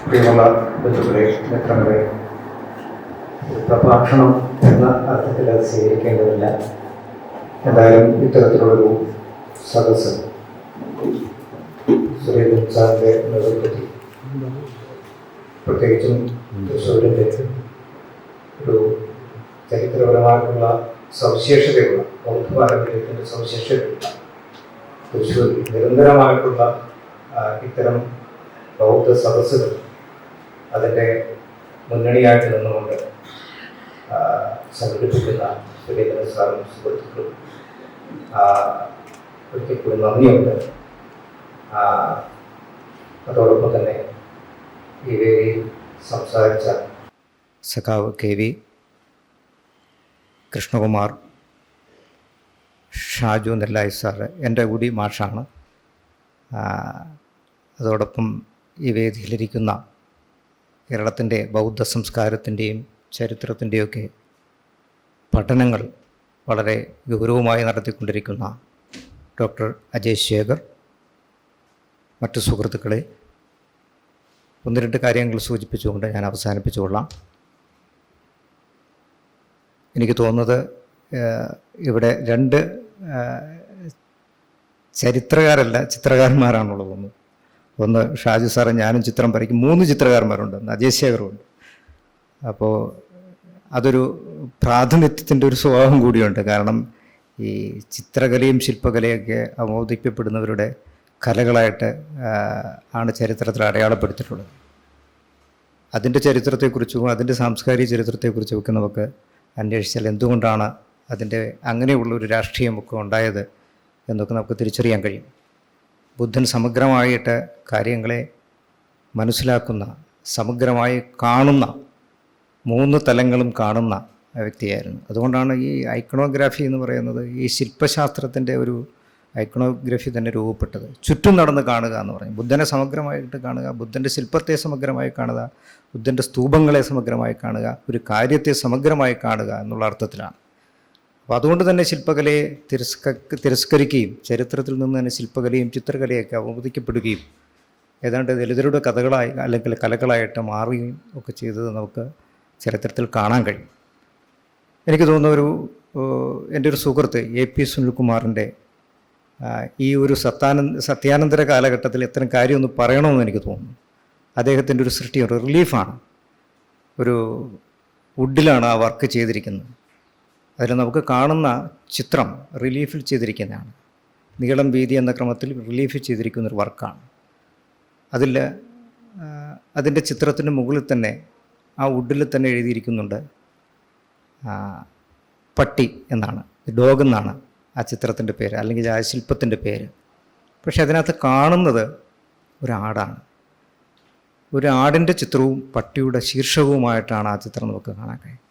പ്രിയമുള്ള ബന്ധുക്കളെ, മിത്രങ്ങളെ, പ്രഭാഷണം എന്ന അർത്ഥത്തിൽ അത് സ്വീകരിക്കേണ്ടതില്ല. എന്തായാലും ഇത്തരത്തിലുള്ളൊരു സദസ്സ് സുരേന്ദ്രൻ സാറിൻ്റെ നേതൃത്വത്തിൽ, പ്രത്യേകിച്ചും തൃശ്ശൂരിൻ്റെ ഒരു ചരിത്രപരമായിട്ടുള്ള സവിശേഷതയുള്ള ബൗദ്ധ പാരമ്പര്യത്തിൻ്റെ സവിശേഷതയുള്ള തൃശ്ശൂരിൽ നിരന്തരമായിട്ടുള്ള ഇത്തരം ബൗദ്ധ സദസ്സുകൾ അതിൻ്റെ മുന്നണിയായിട്ട് നിന്നുകൊണ്ട് സംഘടിപ്പിക്കുന്ന സുരേന്ദ്രൻ സാറും സുഹൃത്തുക്കളും ഒരിക്കൽ കൂടി നന്ദിയുണ്ട്. അതോടൊപ്പം തന്നെ ഈ വേദിയിൽ സംസാരിച്ച സഖാവ് KV കൃഷ്ണകുമാർ, ഷാജു നെല്ലായി സാറ് എൻ്റെ കൂടി മാഷാണ്. അതോടൊപ്പം ഈ വേദിയിലിരിക്കുന്ന കേരളത്തിൻ്റെ ബൗദ്ധ സംസ്കാരത്തിൻ്റെയും ചരിത്രത്തിൻ്റെയൊക്കെ പഠനങ്ങൾ വളരെ ഗൗരവമായി നടത്തിക്കൊണ്ടിരിക്കുന്ന ഡോക്ടർ അജയ് ശേഖർ, മറ്റു സുഹൃത്തുക്കളെ, ഒന്ന് രണ്ട് കാര്യങ്ങൾ സൂചിപ്പിച്ചുകൊണ്ട് ഞാൻ അവസാനിപ്പിച്ചുകൊള്ളാം. എനിക്ക് തോന്നുന്നത് ഇവിടെ രണ്ട് ചരിത്രകാരല്ല, ചിത്രകാരന്മാരാണുള്ളത്. ഒന്ന് ഷാജു സാറ്, ഞാനും ചിത്രം വരയ്ക്കും. 3 ചിത്രകാരന്മാരുണ്ട്, അജയ് ശേഖറുണ്ട്. അപ്പോൾ അതൊരു പ്രാതിനിധ്യത്തിൻ്റെ ഒരു സ്വഭാവം കൂടിയുണ്ട്. കാരണം ഈ ചിത്രകലയും ശില്പകലയൊക്കെ അവബോധിക്കപ്പെടുന്നവരുടെ കലകളായിട്ട് ആണ് ചരിത്രത്തിൽ അടയാളപ്പെടുത്തിയിട്ടുള്ളത്. അതിൻ്റെ ചരിത്രത്തെക്കുറിച്ചും അതിൻ്റെ സാംസ്കാരിക ചരിത്രത്തെക്കുറിച്ചും ഒക്കെ നമുക്ക് അന്വേഷിച്ചാൽ എന്തുകൊണ്ടാണ് അതിൻ്റെ അങ്ങനെയുള്ളൊരു രാഷ്ട്രീയമൊക്കെ ഉണ്ടായത് എന്നൊക്കെ നമുക്ക് തിരിച്ചറിയാൻ കഴിയും. ബുദ്ധൻ സമഗ്രമായിട്ട് കാര്യങ്ങളെ മനസ്സിലാക്കുന്ന, സമഗ്രമായി കാണുന്ന, 3 തലങ്ങളും കാണുന്ന വ്യക്തിയായിരുന്നു. അതുകൊണ്ടാണ് ഈ ഐക്കണോഗ്രാഫി എന്ന് പറയുന്നത്, ഈ ശില്പശാസ്ത്രത്തിൻ്റെ ഒരു ഐക്കണോഗ്രഫി തന്നെ രൂപപ്പെട്ടത്. ചുറ്റും നടന്ന് കാണുക എന്ന് പറയും. ബുദ്ധനെ സമഗ്രമായിട്ട് കാണുക, ബുദ്ധൻ്റെ ശില്പത്തെ സമഗ്രമായി കാണുക, ബുദ്ധൻ്റെ സ്തൂപങ്ങളെ സമഗ്രമായി കാണുക, ഒരു കാര്യത്തെ സമഗ്രമായി കാണുക എന്നുള്ള അർത്ഥത്തിലാണ്. അപ്പോൾ അതുകൊണ്ട് തന്നെ ശില്പകലയെ തിരസ്കരിക്കുകയും ചരിത്രത്തിൽ നിന്ന് തന്നെ ശില്പകലയും ചിത്രകലയൊക്കെ അവബോധിക്കപ്പെടുകയും ഏതാണ്ട് ദലിതരുടെ കഥകളായി അല്ലെങ്കിൽ കലകളായിട്ട് മാറുകയും ഒക്കെ ചെയ്തത് നമുക്ക് ചരിത്രത്തിൽ കാണാൻ കഴിയും. എനിക്ക് തോന്നുന്ന എൻ്റെ ഒരു സുഹൃത്ത് AP സുനിൽകുമാറിൻ്റെ ഈ ഒരു സത്യാനന്തര കാലഘട്ടത്തിൽ ഇത്തരം കാര്യമൊന്ന് പറയണമെന്ന് എനിക്ക് തോന്നുന്നു. അദ്ദേഹത്തിൻ്റെ ഒരു സൃഷ്ടി ഒരു റിലീഫാണ്. ഒരു വുഡിലാണ് ആ വർക്ക് ചെയ്തിരിക്കുന്നത്. അതിൽ നമുക്ക് കാണുന്ന ചിത്രം റിലീഫിൽ ചെയ്തിരിക്കുന്നതാണ്. നീളം വീതി എന്ന ക്രമത്തിൽ റിലീഫ് ചെയ്തിരിക്കുന്നൊരു വർക്കാണ്. അതിൻ്റെ ചിത്രത്തിന് മുകളിൽ തന്നെ ആ വുഡിൽ തന്നെ എഴുതിയിരിക്കുന്നുണ്ട് പട്ടി എന്നാണ്, ഡോഗ് എന്നാണ് ആ ചിത്രത്തിൻ്റെ പേര്, അല്ലെങ്കിൽ ആ ശില്പത്തിൻ്റെ പേര്. പക്ഷെ അതിനകത്ത് കാണുന്നത് ഒരാടാണ്. ഒരു ആടിൻ്റെ ചിത്രവും പട്ടിയുടെ ശീർഷകവുമായിട്ടാണ് ആ ചിത്രം നമുക്ക് കാണാൻ കഴിയും.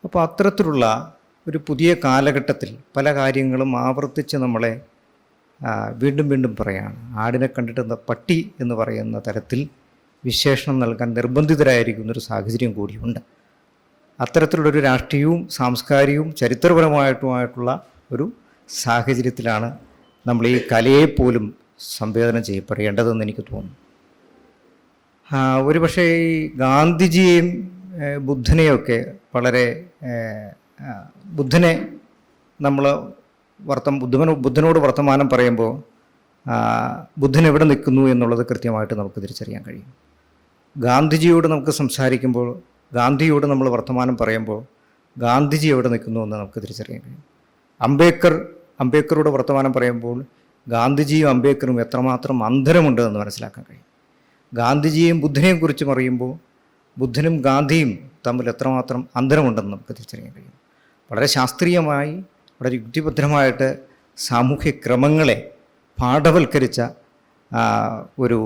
അപ്പോൾ അത്തരത്തിലുള്ള ഒരു പുതിയ കാലഘട്ടത്തിൽ പല കാര്യങ്ങളും ആവർത്തിച്ച് നമ്മളെ വീണ്ടും വീണ്ടും പറയുകയാണ്. ആടിനെ കണ്ടിട്ട് പട്ടി എന്ന് പറയുന്ന തരത്തിൽ വിശേഷണം നൽകാൻ നിർബന്ധിതരായിരിക്കുന്നൊരു സാഹചര്യം കൂടിയുണ്ട്. അത്തരത്തിലുള്ളൊരു രാഷ്ട്രീയവും സാംസ്കാരികവും ചരിത്രപരമായിട്ടുള്ള ഒരു സാഹചര്യത്തിലാണ് നമ്മൾ ഈ കലയെപ്പോലും സംവേദനം ചെയ്യപ്പെടേണ്ടതെന്ന് എനിക്ക് തോന്നുന്നു. ഒരുപക്ഷെ ഈ ഗാന്ധിജിയെയും ബുദ്ധനെയൊക്കെ വളരെ ബുദ്ധനെ നമ്മൾ ബുദ്ധനോട് വർത്തമാനം പറയുമ്പോൾ ബുദ്ധൻ എവിടെ നിൽക്കുന്നു എന്നുള്ളത് കൃത്യമായിട്ട് നമുക്ക് തിരിച്ചറിയാൻ കഴിയും. ഗാന്ധിജിയോട് നമുക്ക് സംസാരിക്കുമ്പോൾ, ഗാന്ധിയോട് നമ്മൾ വർത്തമാനം പറയുമ്പോൾ ഗാന്ധിജി എവിടെ നിൽക്കുന്നു എന്ന് നമുക്ക് തിരിച്ചറിയാൻ കഴിയും. അംബേദ്കറോട് വർത്തമാനം പറയുമ്പോൾ ഗാന്ധിജിയും അംബേദ്കറും എത്രമാത്രം അന്തരമുണ്ട് എന്ന് മനസ്സിലാക്കാൻ കഴിയും. ഗാന്ധിജിയെയും ബുദ്ധനെയും കുറിച്ചും അറിയുമ്പോൾ ബുദ്ധനും ഗാന്ധിയും തമ്മിൽ എത്രമാത്രം അന്തരമുണ്ടെന്ന് നമുക്ക് തിരിച്ചറിയാൻ കഴിയും. വളരെ ശാസ്ത്രീയമായി, വളരെ യുക്തിഭദ്രമായിട്ട് സാമൂഹ്യ ക്രമങ്ങളെ പാഠവൽക്കരിച്ച ഒരു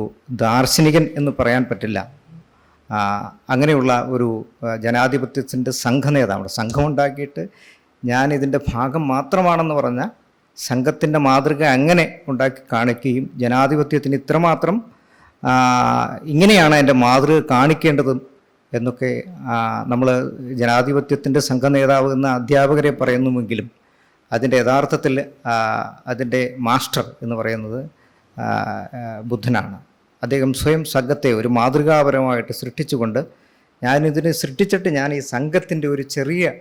ദാർശനികൻ എന്ന് പറയാൻ പറ്റില്ല. അങ്ങനെയുള്ള ഒരു ജനാധിപത്യത്തിൻ്റെ സംഘനേതാവാണ്. സംഘമുണ്ടാക്കിയിട്ട് ഞാനിതിൻ്റെ ഭാഗം മാത്രമാണെന്ന് പറഞ്ഞ സംഘത്തിൻ്റെ മാതൃക അങ്ങനെ ഉണ്ടാക്കി കാണിക്കുകയും ജനാധിപത്യത്തിന് ഇത്രമാത്രം ഇങ്ങനെയാണ് എൻ്റെ മാതൃക കാണിക്കേണ്ടതും എന്നൊക്കെ നമ്മൾ ജനാധിപത്യത്തിൻ്റെ സംഘനേതാവ് എന്ന അധ്യാപകരെ പറയുന്നുവെങ്കിലും അതിൻ്റെ യഥാർത്ഥത്തിൽ അതിൻ്റെ മാസ്റ്റർ എന്ന് പറയുന്നത് ബുദ്ധനാണ്. അദ്ദേഹം സ്വയം സംഘത്തെ ഒരു മാതൃകാപരമായിട്ട് സൃഷ്ടിച്ചുകൊണ്ട് ഞാനിതിനെ സൃഷ്ടിച്ചിട്ട് ഞാൻ ഈ സംഘത്തിൻ്റെ ഒരു ചെറിയ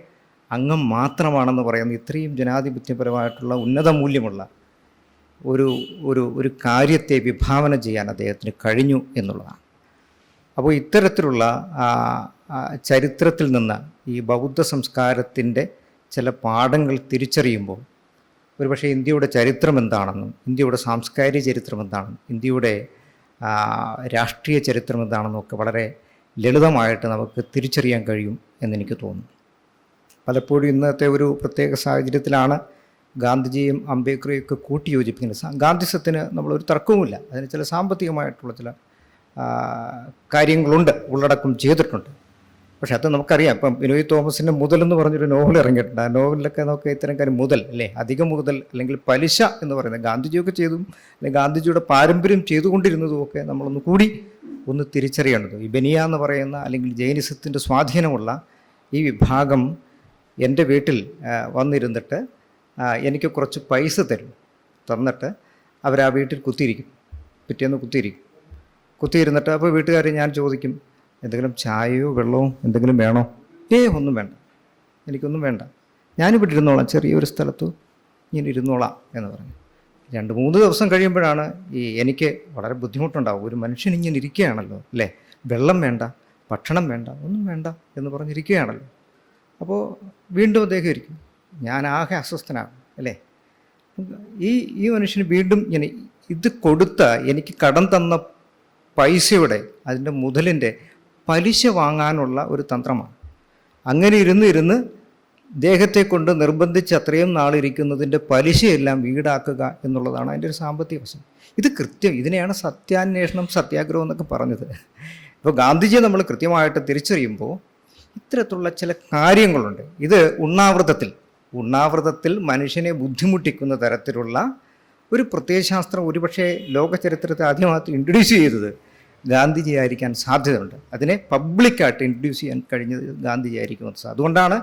അംഗം മാത്രമാണെന്ന് പറയുന്നത് ഇത്രയും ജനാധിപത്യപരമായിട്ടുള്ള ഉന്നത മൂല്യമുള്ള ഒരു ഒരു ഒരു കാര്യത്തെ വിഭാവന ചെയ്യാൻ അദ്ദേഹത്തിന് കഴിഞ്ഞു എന്നുള്ളതാണ്. അപ്പോൾ ഇത്തരത്തിലുള്ള ചരിത്രത്തിൽ നിന്ന് ഈ ബൗദ്ധ സംസ്കാരത്തിൻ്റെ ചില പാഠങ്ങൾ തിരിച്ചറിയുമ്പോൾ ഒരുപക്ഷെ ഇന്ത്യയുടെ ചരിത്രം എന്താണെന്നും ഇന്ത്യയുടെ സാംസ്കാരിക ചരിത്രം എന്താണെന്നും ഇന്ത്യയുടെ രാഷ്ട്രീയ ചരിത്രം എന്താണെന്നും ഒക്കെ വളരെ ലളിതമായിട്ട് നമുക്ക് തിരിച്ചറിയാൻ കഴിയും എന്നെനിക്ക് തോന്നുന്നു. പലപ്പോഴും ഇന്നത്തെ ഒരു പ്രത്യേക സാഹചര്യത്തിലാണ് ഗാന്ധിജിയും അംബേദ്കറെയും ഒക്കെ കൂട്ടിയോജിപ്പിക്കുന്നത്. ഗാന്ധിസത്തിന് നമ്മളൊരു തർക്കവുമില്ല, അതിന് ചില സാമ്പത്തികമായിട്ടുള്ള ചില കാര്യങ്ങളുണ്ട്, ഉള്ളടക്കം ചെയ്തിട്ടുണ്ട്. പക്ഷെ അത് നമുക്കറിയാം. ഇപ്പം ബിനോയ് തോമസിൻ്റെ മുതൽ എന്ന് പറഞ്ഞൊരു നോവൽ ഇറങ്ങിയിട്ടുണ്ട്. ആ നോവലിലൊക്കെ നമുക്ക് ഇത്തരം കാര്യം മുതൽ അല്ലേ, അധികം മുതൽ അല്ലെങ്കിൽ പലിശ എന്ന് പറയുന്നത് ഗാന്ധിജിയൊക്കെ ചെയ്തും അല്ലെങ്കിൽ ഗാന്ധിജിയുടെ പാരമ്പര്യം ചെയ്തുകൊണ്ടിരുന്നതും ഒക്കെ നമ്മളൊന്ന് കൂടി ഒന്ന് തിരിച്ചറിയേണ്ടത്. ഈ ബനിയ എന്ന് പറയുന്ന അല്ലെങ്കിൽ ജൈനിസത്തിൻ്റെ സ്വാധീനമുള്ള ഈ വിഭാഗം എൻ്റെ വീട്ടിൽ വന്നിരുന്നിട്ട് എനിക്ക് കുറച്ച് പൈസ തന്നിട്ട് അവരാ വീട്ടിൽ കുത്തിയിരിക്കും, പിറ്റേന്ന് കുത്തിയിരുന്നിട്ട് അപ്പോൾ വീട്ടുകാർ ഞാൻ ചോദിക്കും എന്തെങ്കിലും ചായയോ വെള്ളമോ എന്തെങ്കിലും വേണോ? ഒന്നും വേണ്ട, എനിക്കൊന്നും വേണ്ട, ഞാനിവിടെ ഇരുന്നോളാം, ചെറിയൊരു സ്ഥലത്ത് ഇങ്ങനെ ഇരുന്നോളാം എന്ന് പറഞ്ഞു. 2-3 ദിവസം കഴിയുമ്പോഴാണ് എനിക്ക് വളരെ ബുദ്ധിമുട്ടുണ്ടാവും. ഒരു മനുഷ്യൻ ഇങ്ങനെ ഇരിക്കുകയാണല്ലോ അല്ലേ, വെള്ളം വേണ്ട, ഭക്ഷണം വേണ്ട, ഒന്നും വേണ്ട എന്ന് പറഞ്ഞിരിക്കുകയാണല്ലോ. അപ്പോൾ വീണ്ടും അദ്ദേഹം ഇരിക്കും, ഞാൻ ആകെ അസ്വസ്ഥനാകും അല്ലേ. ഈ മനുഷ്യന് വീണ്ടും ഇങ്ങനെ ഇത് കൊടുത്ത എനിക്ക് കടം തന്ന പൈസയുടെ അതിൻ്റെ മുതലിൻ്റെ പലിശ വാങ്ങാനുള്ള ഒരു തന്ത്രമാണ്. അങ്ങനെ ഇരുന്ന് ദേഹത്തെ കൊണ്ട് നിർബന്ധിച്ച് അത്രയും നാളിരിക്കുന്നതിൻ്റെ പലിശയെല്ലാം ഈടാക്കുക എന്നുള്ളതാണ് അതിൻ്റെ ഒരു സാമ്പത്തിക വശം. ഇത് ഇതിനെയാണ് സത്യാന്വേഷണം, സത്യാഗ്രഹം എന്നൊക്കെ പറഞ്ഞത്. ഇപ്പോൾ ഗാന്ധിജിയെ നമ്മൾ കൃത്യമായിട്ട് തിരിച്ചറിയുമ്പോൾ ഇത്തരത്തിലുള്ള ചില കാര്യങ്ങളുണ്ട്. ഇത് ഉണ്ണാവൃതത്തിൽ മനുഷ്യനെ ബുദ്ധിമുട്ടിക്കുന്ന തരത്തിലുള്ള ഒരു പ്രത്യയശാസ്ത്രം ഒരുപക്ഷെ ലോക ചരിത്രത്തെ ആദ്യമായിട്ട് ഇൻട്രൊഡ്യൂസ് ചെയ്തത് ഗാന്ധിജി ആയിരിക്കാൻ സാധ്യതയുണ്ട്. അതിനെ പബ്ലിക്കായിട്ട് ഇൻട്രൊഡ്യൂസ് ചെയ്യാൻ കഴിഞ്ഞത് ഗാന്ധിജി ആയിരിക്കുമെന്ന്. അതുകൊണ്ടാണ്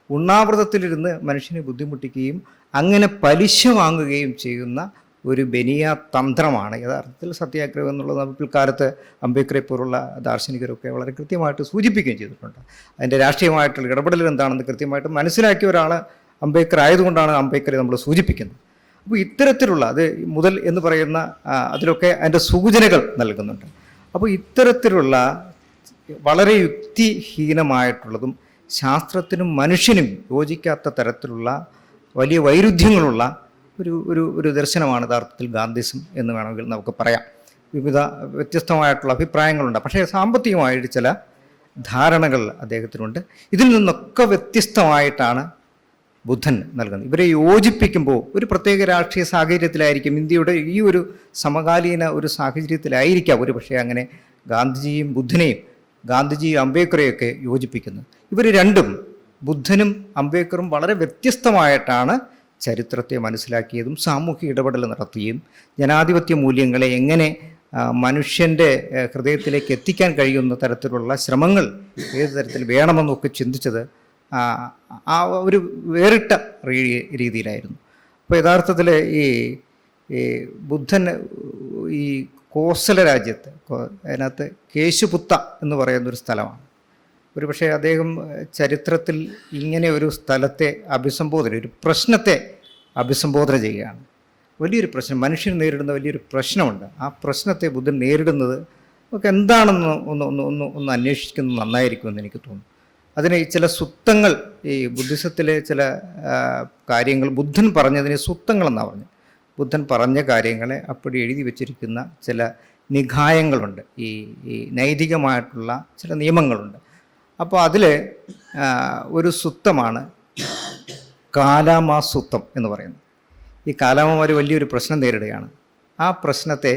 ഉണ്ണാവൃതത്തിലിരുന്ന് മനുഷ്യനെ ബുദ്ധിമുട്ടിക്കുകയും അങ്ങനെ പലിശ വാങ്ങുകയും ചെയ്യുന്ന ഒരു ബനിയ തന്ത്രമാണ് യഥാർത്ഥത്തിൽ സത്യാഗ്രഹം എന്നുള്ളത്. പിൽക്കാലത്ത് അംബേദ്കറെ പോലുള്ള ദാർശനികരൊക്കെ വളരെ കൃത്യമായിട്ട് സൂചിപ്പിക്കുകയും ചെയ്തിട്ടുണ്ട്. അതിൻ്റെ രാഷ്ട്രീയമായിട്ടുള്ള ഇടപെടൽ എന്താണെന്ന് കൃത്യമായിട്ട് മനസ്സിലാക്കിയ ഒരാൾ അംബേദ്കർ ആയതുകൊണ്ടാണ് അംബേദ്കറെ നമ്മൾ സൂചിപ്പിക്കുന്നത്. അപ്പോൾ ഇത്തരത്തിലുള്ള അത് മുതൽ എന്ന് പറയുന്ന അതിലൊക്കെ അതിൻ്റെ സൂചനകൾ നൽകുന്നുണ്ട്. അപ്പോൾ ഇത്തരത്തിലുള്ള വളരെ യുക്തിഹീനമായിട്ടുള്ളതും ശാസ്ത്രത്തിനും മനുഷ്യനും യോജിക്കാത്ത തരത്തിലുള്ള വലിയ വൈരുദ്ധ്യങ്ങളുള്ള ഒരു ദർശനമാണ് യഥാർത്ഥത്തിൽ ഗാന്ധിസം എന്ന് വേണമെങ്കിൽ നമുക്ക് പറയാം. വിവിധ വ്യത്യസ്തമായിട്ടുള്ള അഭിപ്രായങ്ങളുണ്ട്, പക്ഷേ സാമ്പത്തികമായിട്ട് ചില ധാരണകൾ അദ്ദേഹത്തിനുണ്ട്. ഇതിൽ നിന്നൊക്കെ വ്യത്യസ്തമായിട്ടാണ് ബുദ്ധൻ നൽകുന്നത്. ഇവരെ യോജിപ്പിക്കുമ്പോൾ ഒരു പ്രത്യേക രാഷ്ട്രീയ സാഹചര്യത്തിലായിരിക്കും, ഇന്ത്യയുടെ ഈ ഒരു സമകാലീന ഒരു സാഹചര്യത്തിലായിരിക്കാം ഒരു പക്ഷേ അങ്ങനെ ഗാന്ധിജിയും ബുദ്ധനെയും ഗാന്ധിജിയും അംബേദ്കറെയൊക്കെ യോജിപ്പിക്കുന്നത്. ഇവർ രണ്ടും, ബുദ്ധനും അംബേദ്കറും വളരെ വ്യത്യസ്തമായിട്ടാണ് ചരിത്രത്തെ മനസ്സിലാക്കിയതും സാമൂഹിക ഇടപെടൽ നടത്തുകയും ജനാധിപത്യ മൂല്യങ്ങളെ എങ്ങനെ മനുഷ്യൻ്റെ ഹൃദയത്തിലേക്ക് എത്തിക്കാൻ കഴിയുന്ന തരത്തിലുള്ള ശ്രമങ്ങൾ ഏത് തരത്തിൽ വേണമെന്നൊക്കെ ചിന്തിച്ചത് ആ ഒരു വേറിട്ട രീതിയിലായിരുന്നു. അപ്പോൾ യഥാർത്ഥത്തിൽ ഈ ബുദ്ധൻ ഈ കോസല രാജ്യത്ത് അതിനകത്ത് കേശുപുത്ത എന്ന് പറയുന്നൊരു സ്ഥലമാണ്. ഒരു പക്ഷേ അദ്ദേഹം ചരിത്രത്തിൽ ഇങ്ങനെ ഒരു സ്ഥലത്തെ ഒരു പ്രശ്നത്തെ അഭിസംബോധന ചെയ്യുകയാണ്. വലിയൊരു പ്രശ്നം, മനുഷ്യൻ നേരിടുന്ന വലിയൊരു പ്രശ്നമുണ്ട്. ആ പ്രശ്നത്തെ ബുദ്ധൻ നേരിടുന്നത് നമുക്ക് എന്താണെന്ന് ഒന്ന് അന്വേഷിക്കുന്നത് നന്നായിരിക്കുമെന്ന് എനിക്ക് തോന്നുന്നു. അതിന് ചില സുത്തങ്ങൾ, ഈ ബുദ്ധിസത്തിലെ ചില കാര്യങ്ങൾ ബുദ്ധൻ പറഞ്ഞതിന് സുത്തങ്ങളെന്നാണ് പറഞ്ഞത്. ബുദ്ധൻ പറഞ്ഞ കാര്യങ്ങളെ അപ്പടി എഴുതി വച്ചിരിക്കുന്ന ചില നിഗായങ്ങളുണ്ട്, ഈ നൈതികമായിട്ടുള്ള ചില നിയമങ്ങളുണ്ട്. അപ്പോൾ അതിൽ ഒരു സുത്തമാണ് കാലാമാസുത്തം എന്ന് പറയുന്നത്. ഈ കാലാമമാർ വലിയൊരു പ്രശ്നം നേരിടുകയാണ്. ആ പ്രശ്നത്തെ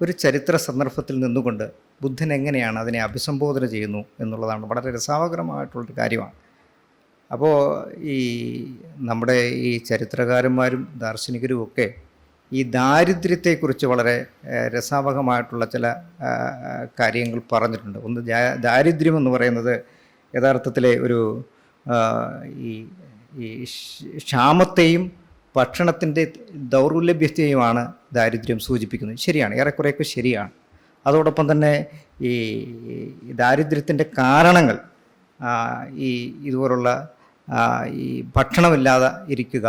ഒരു ചരിത്ര സന്ദർഭത്തിൽ നിന്നുകൊണ്ട് ബുദ്ധൻ എങ്ങനെയാണ് അതിനെ അഭിസംബോധന ചെയ്യുന്നു എന്നുള്ളതാണ് വളരെ രസകരമായിട്ടുള്ളൊരു കാര്യമാണ്. അപ്പോൾ ഈ നമ്മുടെ ഈ ചരിത്രകാരന്മാരും ദാർശനികരും ഒക്കെ ഈ ദാരിദ്ര്യത്തെക്കുറിച്ച് വളരെ രസാവഹമായിട്ടുള്ള ചില കാര്യങ്ങൾ പറഞ്ഞിട്ടുണ്ട്. ഒന്ന്, ദാരിദ്ര്യം എന്ന് പറയുന്നത് യഥാർത്ഥത്തിലെ ഒരു ഈ ക്ഷാമത്തെയും ഭക്ഷണത്തിൻ്റെ ദൗർലഭ്യത്തെയുമാണ് ദാരിദ്ര്യം സൂചിപ്പിക്കുന്നത്. ശരിയാണ്, ഏറെക്കുറെയൊക്കെ ശരിയാണ്. അതോടൊപ്പം തന്നെ ഈ ദാരിദ്ര്യത്തിൻ്റെ കാരണങ്ങൾ, ഈ ഇതുപോലുള്ള ഈ ഭക്ഷണമില്ലാതെ ഇരിക്കുക,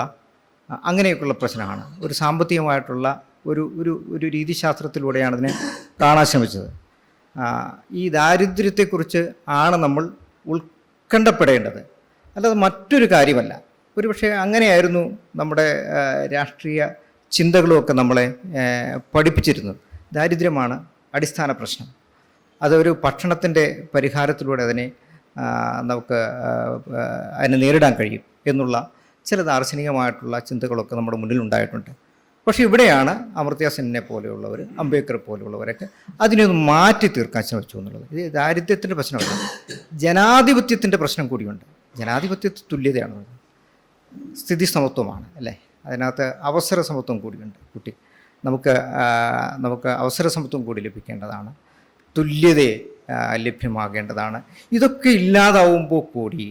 അങ്ങനെയൊക്കെയുള്ള പ്രശ്നമാണ്. ഒരു സാമ്പത്തികമായിട്ടുള്ള ഒരു ഒരു ഒരു രീതിശാസ്ത്രത്തിലൂടെയാണ് അതിനെ കാണാൻ ശ്രമിച്ചത്. ഈ ദാരിദ്ര്യത്തെക്കുറിച്ച് ആണ് നമ്മൾ ഉത്കണ്ഠപ്പെടേണ്ടത്, അല്ലാതെ മറ്റൊരു കാര്യമല്ല. ഒരുപക്ഷെ അങ്ങനെയായിരുന്നു നമ്മുടെ രാഷ്ട്രീയ ചിന്തകളുമൊക്കെ നമ്മളെ പഠിപ്പിച്ചിരുന്നത്. ദാരിദ്ര്യമാണ് അടിസ്ഥാന പ്രശ്നം, അതൊരു ഭക്ഷണത്തിൻ്റെ പരിഹാരത്തിലൂടെ നമുക്ക് അതിനെ നേരിടാൻ കഴിയും എന്നുള്ള ചില ദാർശനികമായിട്ടുള്ള ചിന്തകളൊക്കെ നമ്മുടെ മുന്നിൽ ഉണ്ടായിട്ടുണ്ട്. പക്ഷേ ഇവിടെയാണ് അമർത്യ സെന്നിനെ പോലെയുള്ളവർ, അംബേദ്കർ പോലെയുള്ളവരൊക്കെ അതിനെയൊന്ന് മാറ്റി തീർക്കാൻ ശ്രമിച്ചു എന്നുള്ളത്. ഇത് ദാരിദ്ര്യത്തിൻ്റെ പ്രശ്നമല്ല, ജനാധിപത്യത്തിൻ്റെ പ്രശ്നം കൂടിയുണ്ട്. ജനാധിപത്യത്തിൽ തുല്യതയാണ്, സ്ഥിതി സമത്വമാണ് അല്ലേ, അതിനകത്ത് അവസര സമത്വം കൂടിയുണ്ട്. നമുക്ക് അവസര സമത്വം കൂടി ലഭിക്കേണ്ടതാണ്, തുല്യതയെ ലഭ്യമാകേണ്ടതാണ്. ഇതൊക്കെ ഇല്ലാതാവുമ്പോൾ കൂടി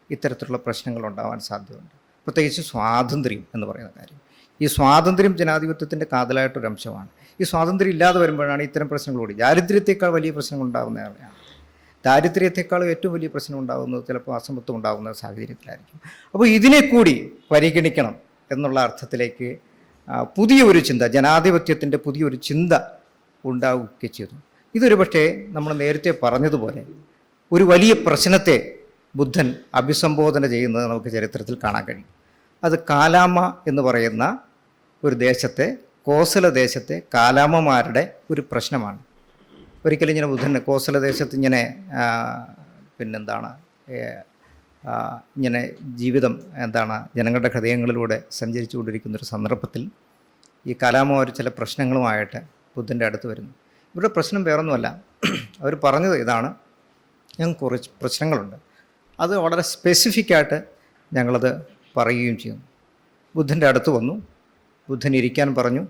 ഇത്തരത്തിലുള്ള പ്രശ്നങ്ങൾ ഉണ്ടാവാൻ സാധ്യതയുണ്ട്. പ്രത്യേകിച്ച് സ്വാതന്ത്ര്യം എന്ന് പറയുന്ന കാര്യം. ഈ സ്വാതന്ത്ര്യം ജനാധിപത്യത്തിൻ്റെ കാതലായിട്ടൊരു അംശമാണ്. ഈ സ്വാതന്ത്ര്യം ഇല്ലാതെ വരുമ്പോഴാണ് ഇത്തരം പ്രശ്നങ്ങൾ കൂടി. ദാരിദ്ര്യത്തെക്കാൾ വലിയ പ്രശ്നങ്ങൾ ഉണ്ടാകുന്നതാണ്. ദാരിദ്ര്യത്തെക്കാളും ഏറ്റവും വലിയ പ്രശ്നം ഉണ്ടാകുന്നത് ചിലപ്പോൾ അസമത്വം ഉണ്ടാകുന്ന സാഹചര്യത്തിലായിരിക്കും. അപ്പോൾ ഇതിനെ കൂടി പരിഗണിക്കണം എന്നുള്ള അർത്ഥത്തിലേക്ക് പുതിയ ഒരു ചിന്ത, ജനാധിപത്യത്തിൻ്റെ പുതിയൊരു ചിന്ത ഉണ്ടാവുകയൊക്കെ ചെയ്തു. ഇതൊരു പക്ഷേ നമ്മൾ നേരത്തെ പറഞ്ഞതുപോലെ ഒരു വലിയ പ്രശ്നത്തെ ബുദ്ധൻ അഭിസംബോധന ചെയ്യുന്നത് നമുക്ക് ചരിത്രത്തിൽ കാണാൻ കഴിയും. അത് കാലാമ എന്ന് പറയുന്ന ഒരു ദേശത്തെ, കോസല ദേശത്തെ കാലാമമാരുടെ ഒരു പ്രശ്നമാണ്. ഒരിക്കലും ഇങ്ങനെ ബുദ്ധൻ കോസല ദേശത്ത് ഇങ്ങനെ ഇങ്ങനെ ജീവിതം ജനങ്ങളുടെ ഹൃദയങ്ങളിലൂടെ സഞ്ചരിച്ചു കൊണ്ടിരിക്കുന്നൊരു സന്ദർഭത്തിൽ ഈ കാലാമ ചില പ്രശ്നങ്ങളുമായിട്ട് ബുദ്ധൻ്റെ അടുത്ത് വരുന്നു. ഇവരുടെ പ്രശ്നം വേറൊന്നുമല്ല, അവർ പറഞ്ഞത് ഇതാണ്: ഞങ്ങൾക്ക് കുറച്ച് പ്രശ്നങ്ങളുണ്ട്, അത് വളരെ സ്പെസിഫിക്കായിട്ട് ഞങ്ങളത് പറയുകയും ചെയ്യുന്നു. ബുദ്ധൻ്റെ അടുത്ത് വന്നു, ബുദ്ധൻ ഇരിക്കാൻ പറഞ്ഞു,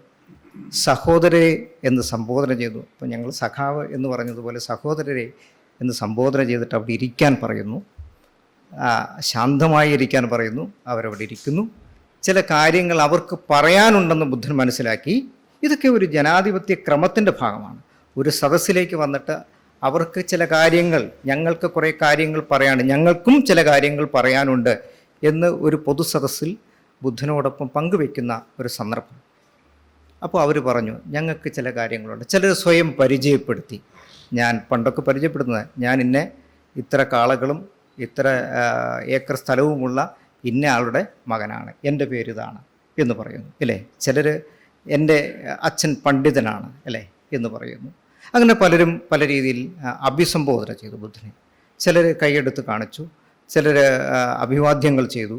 സഹോദരരെ എന്ന് സംബോധന ചെയ്തു. അപ്പം ഞങ്ങൾ സഖാവ് എന്ന് പറഞ്ഞതുപോലെ സഹോദരരെ എന്ന് സംബോധന ചെയ്തിട്ട് അവിടെ ഇരിക്കാൻ പറയുന്നു, ശാന്തമായി ഇരിക്കാൻ പറയുന്നു. അവരവിടെ ഇരിക്കുന്നു. ചില കാര്യങ്ങൾ അവർക്ക് പറയാനുണ്ടെന്ന് ബുദ്ധൻ മനസ്സിലാക്കി. ഇതൊക്കെ ഒരു ജനാധിപത്യ ക്രമത്തിൻ്റെ ഭാഗമാണ്. ഒരു സദസ്സിലേക്ക് വന്നിട്ട് അവർക്ക് ചില കാര്യങ്ങൾ, ഞങ്ങൾക്ക് കുറേ കാര്യങ്ങൾ പറയാനുണ്ട്, ഞങ്ങൾക്കും ചില കാര്യങ്ങൾ പറയാനുണ്ട് എന്ന് ഒരു പൊതുസദസ്സിൽ ബുദ്ധനോടൊപ്പം പങ്കുവെക്കുന്ന ഒരു സന്ദർഭം. അപ്പോൾ അവർ പറഞ്ഞു, ഞങ്ങൾക്ക് ചില കാര്യങ്ങളുണ്ട്. ചിലർ സ്വയം പരിചയപ്പെടുത്തി. ഞാൻ പണ്ടൊക്കെ പരിചയപ്പെടുന്നത്, ഞാൻ ഇത്ര കാളകളും ഇത്ര ഏക്കർ സ്ഥലവുമുള്ള ഇന്ന ആളുടെ മകനാണ്, എൻ്റെ പേര് ഇതാണ് എന്ന് പറയുന്നു അല്ലേ. ചിലർ എൻ്റെ അച്ഛൻ പണ്ഡിതനാണ് അല്ലേ എന്ന് പറയുന്നു. അങ്ങനെ പലരും പല രീതിയിൽ അഭിസംബോധന ചെയ്തു ബുദ്ധനെ. ചിലർ കൈയെടുത്ത് കാണിച്ചു, ചിലർ അഭിവാദ്യങ്ങൾ ചെയ്തു.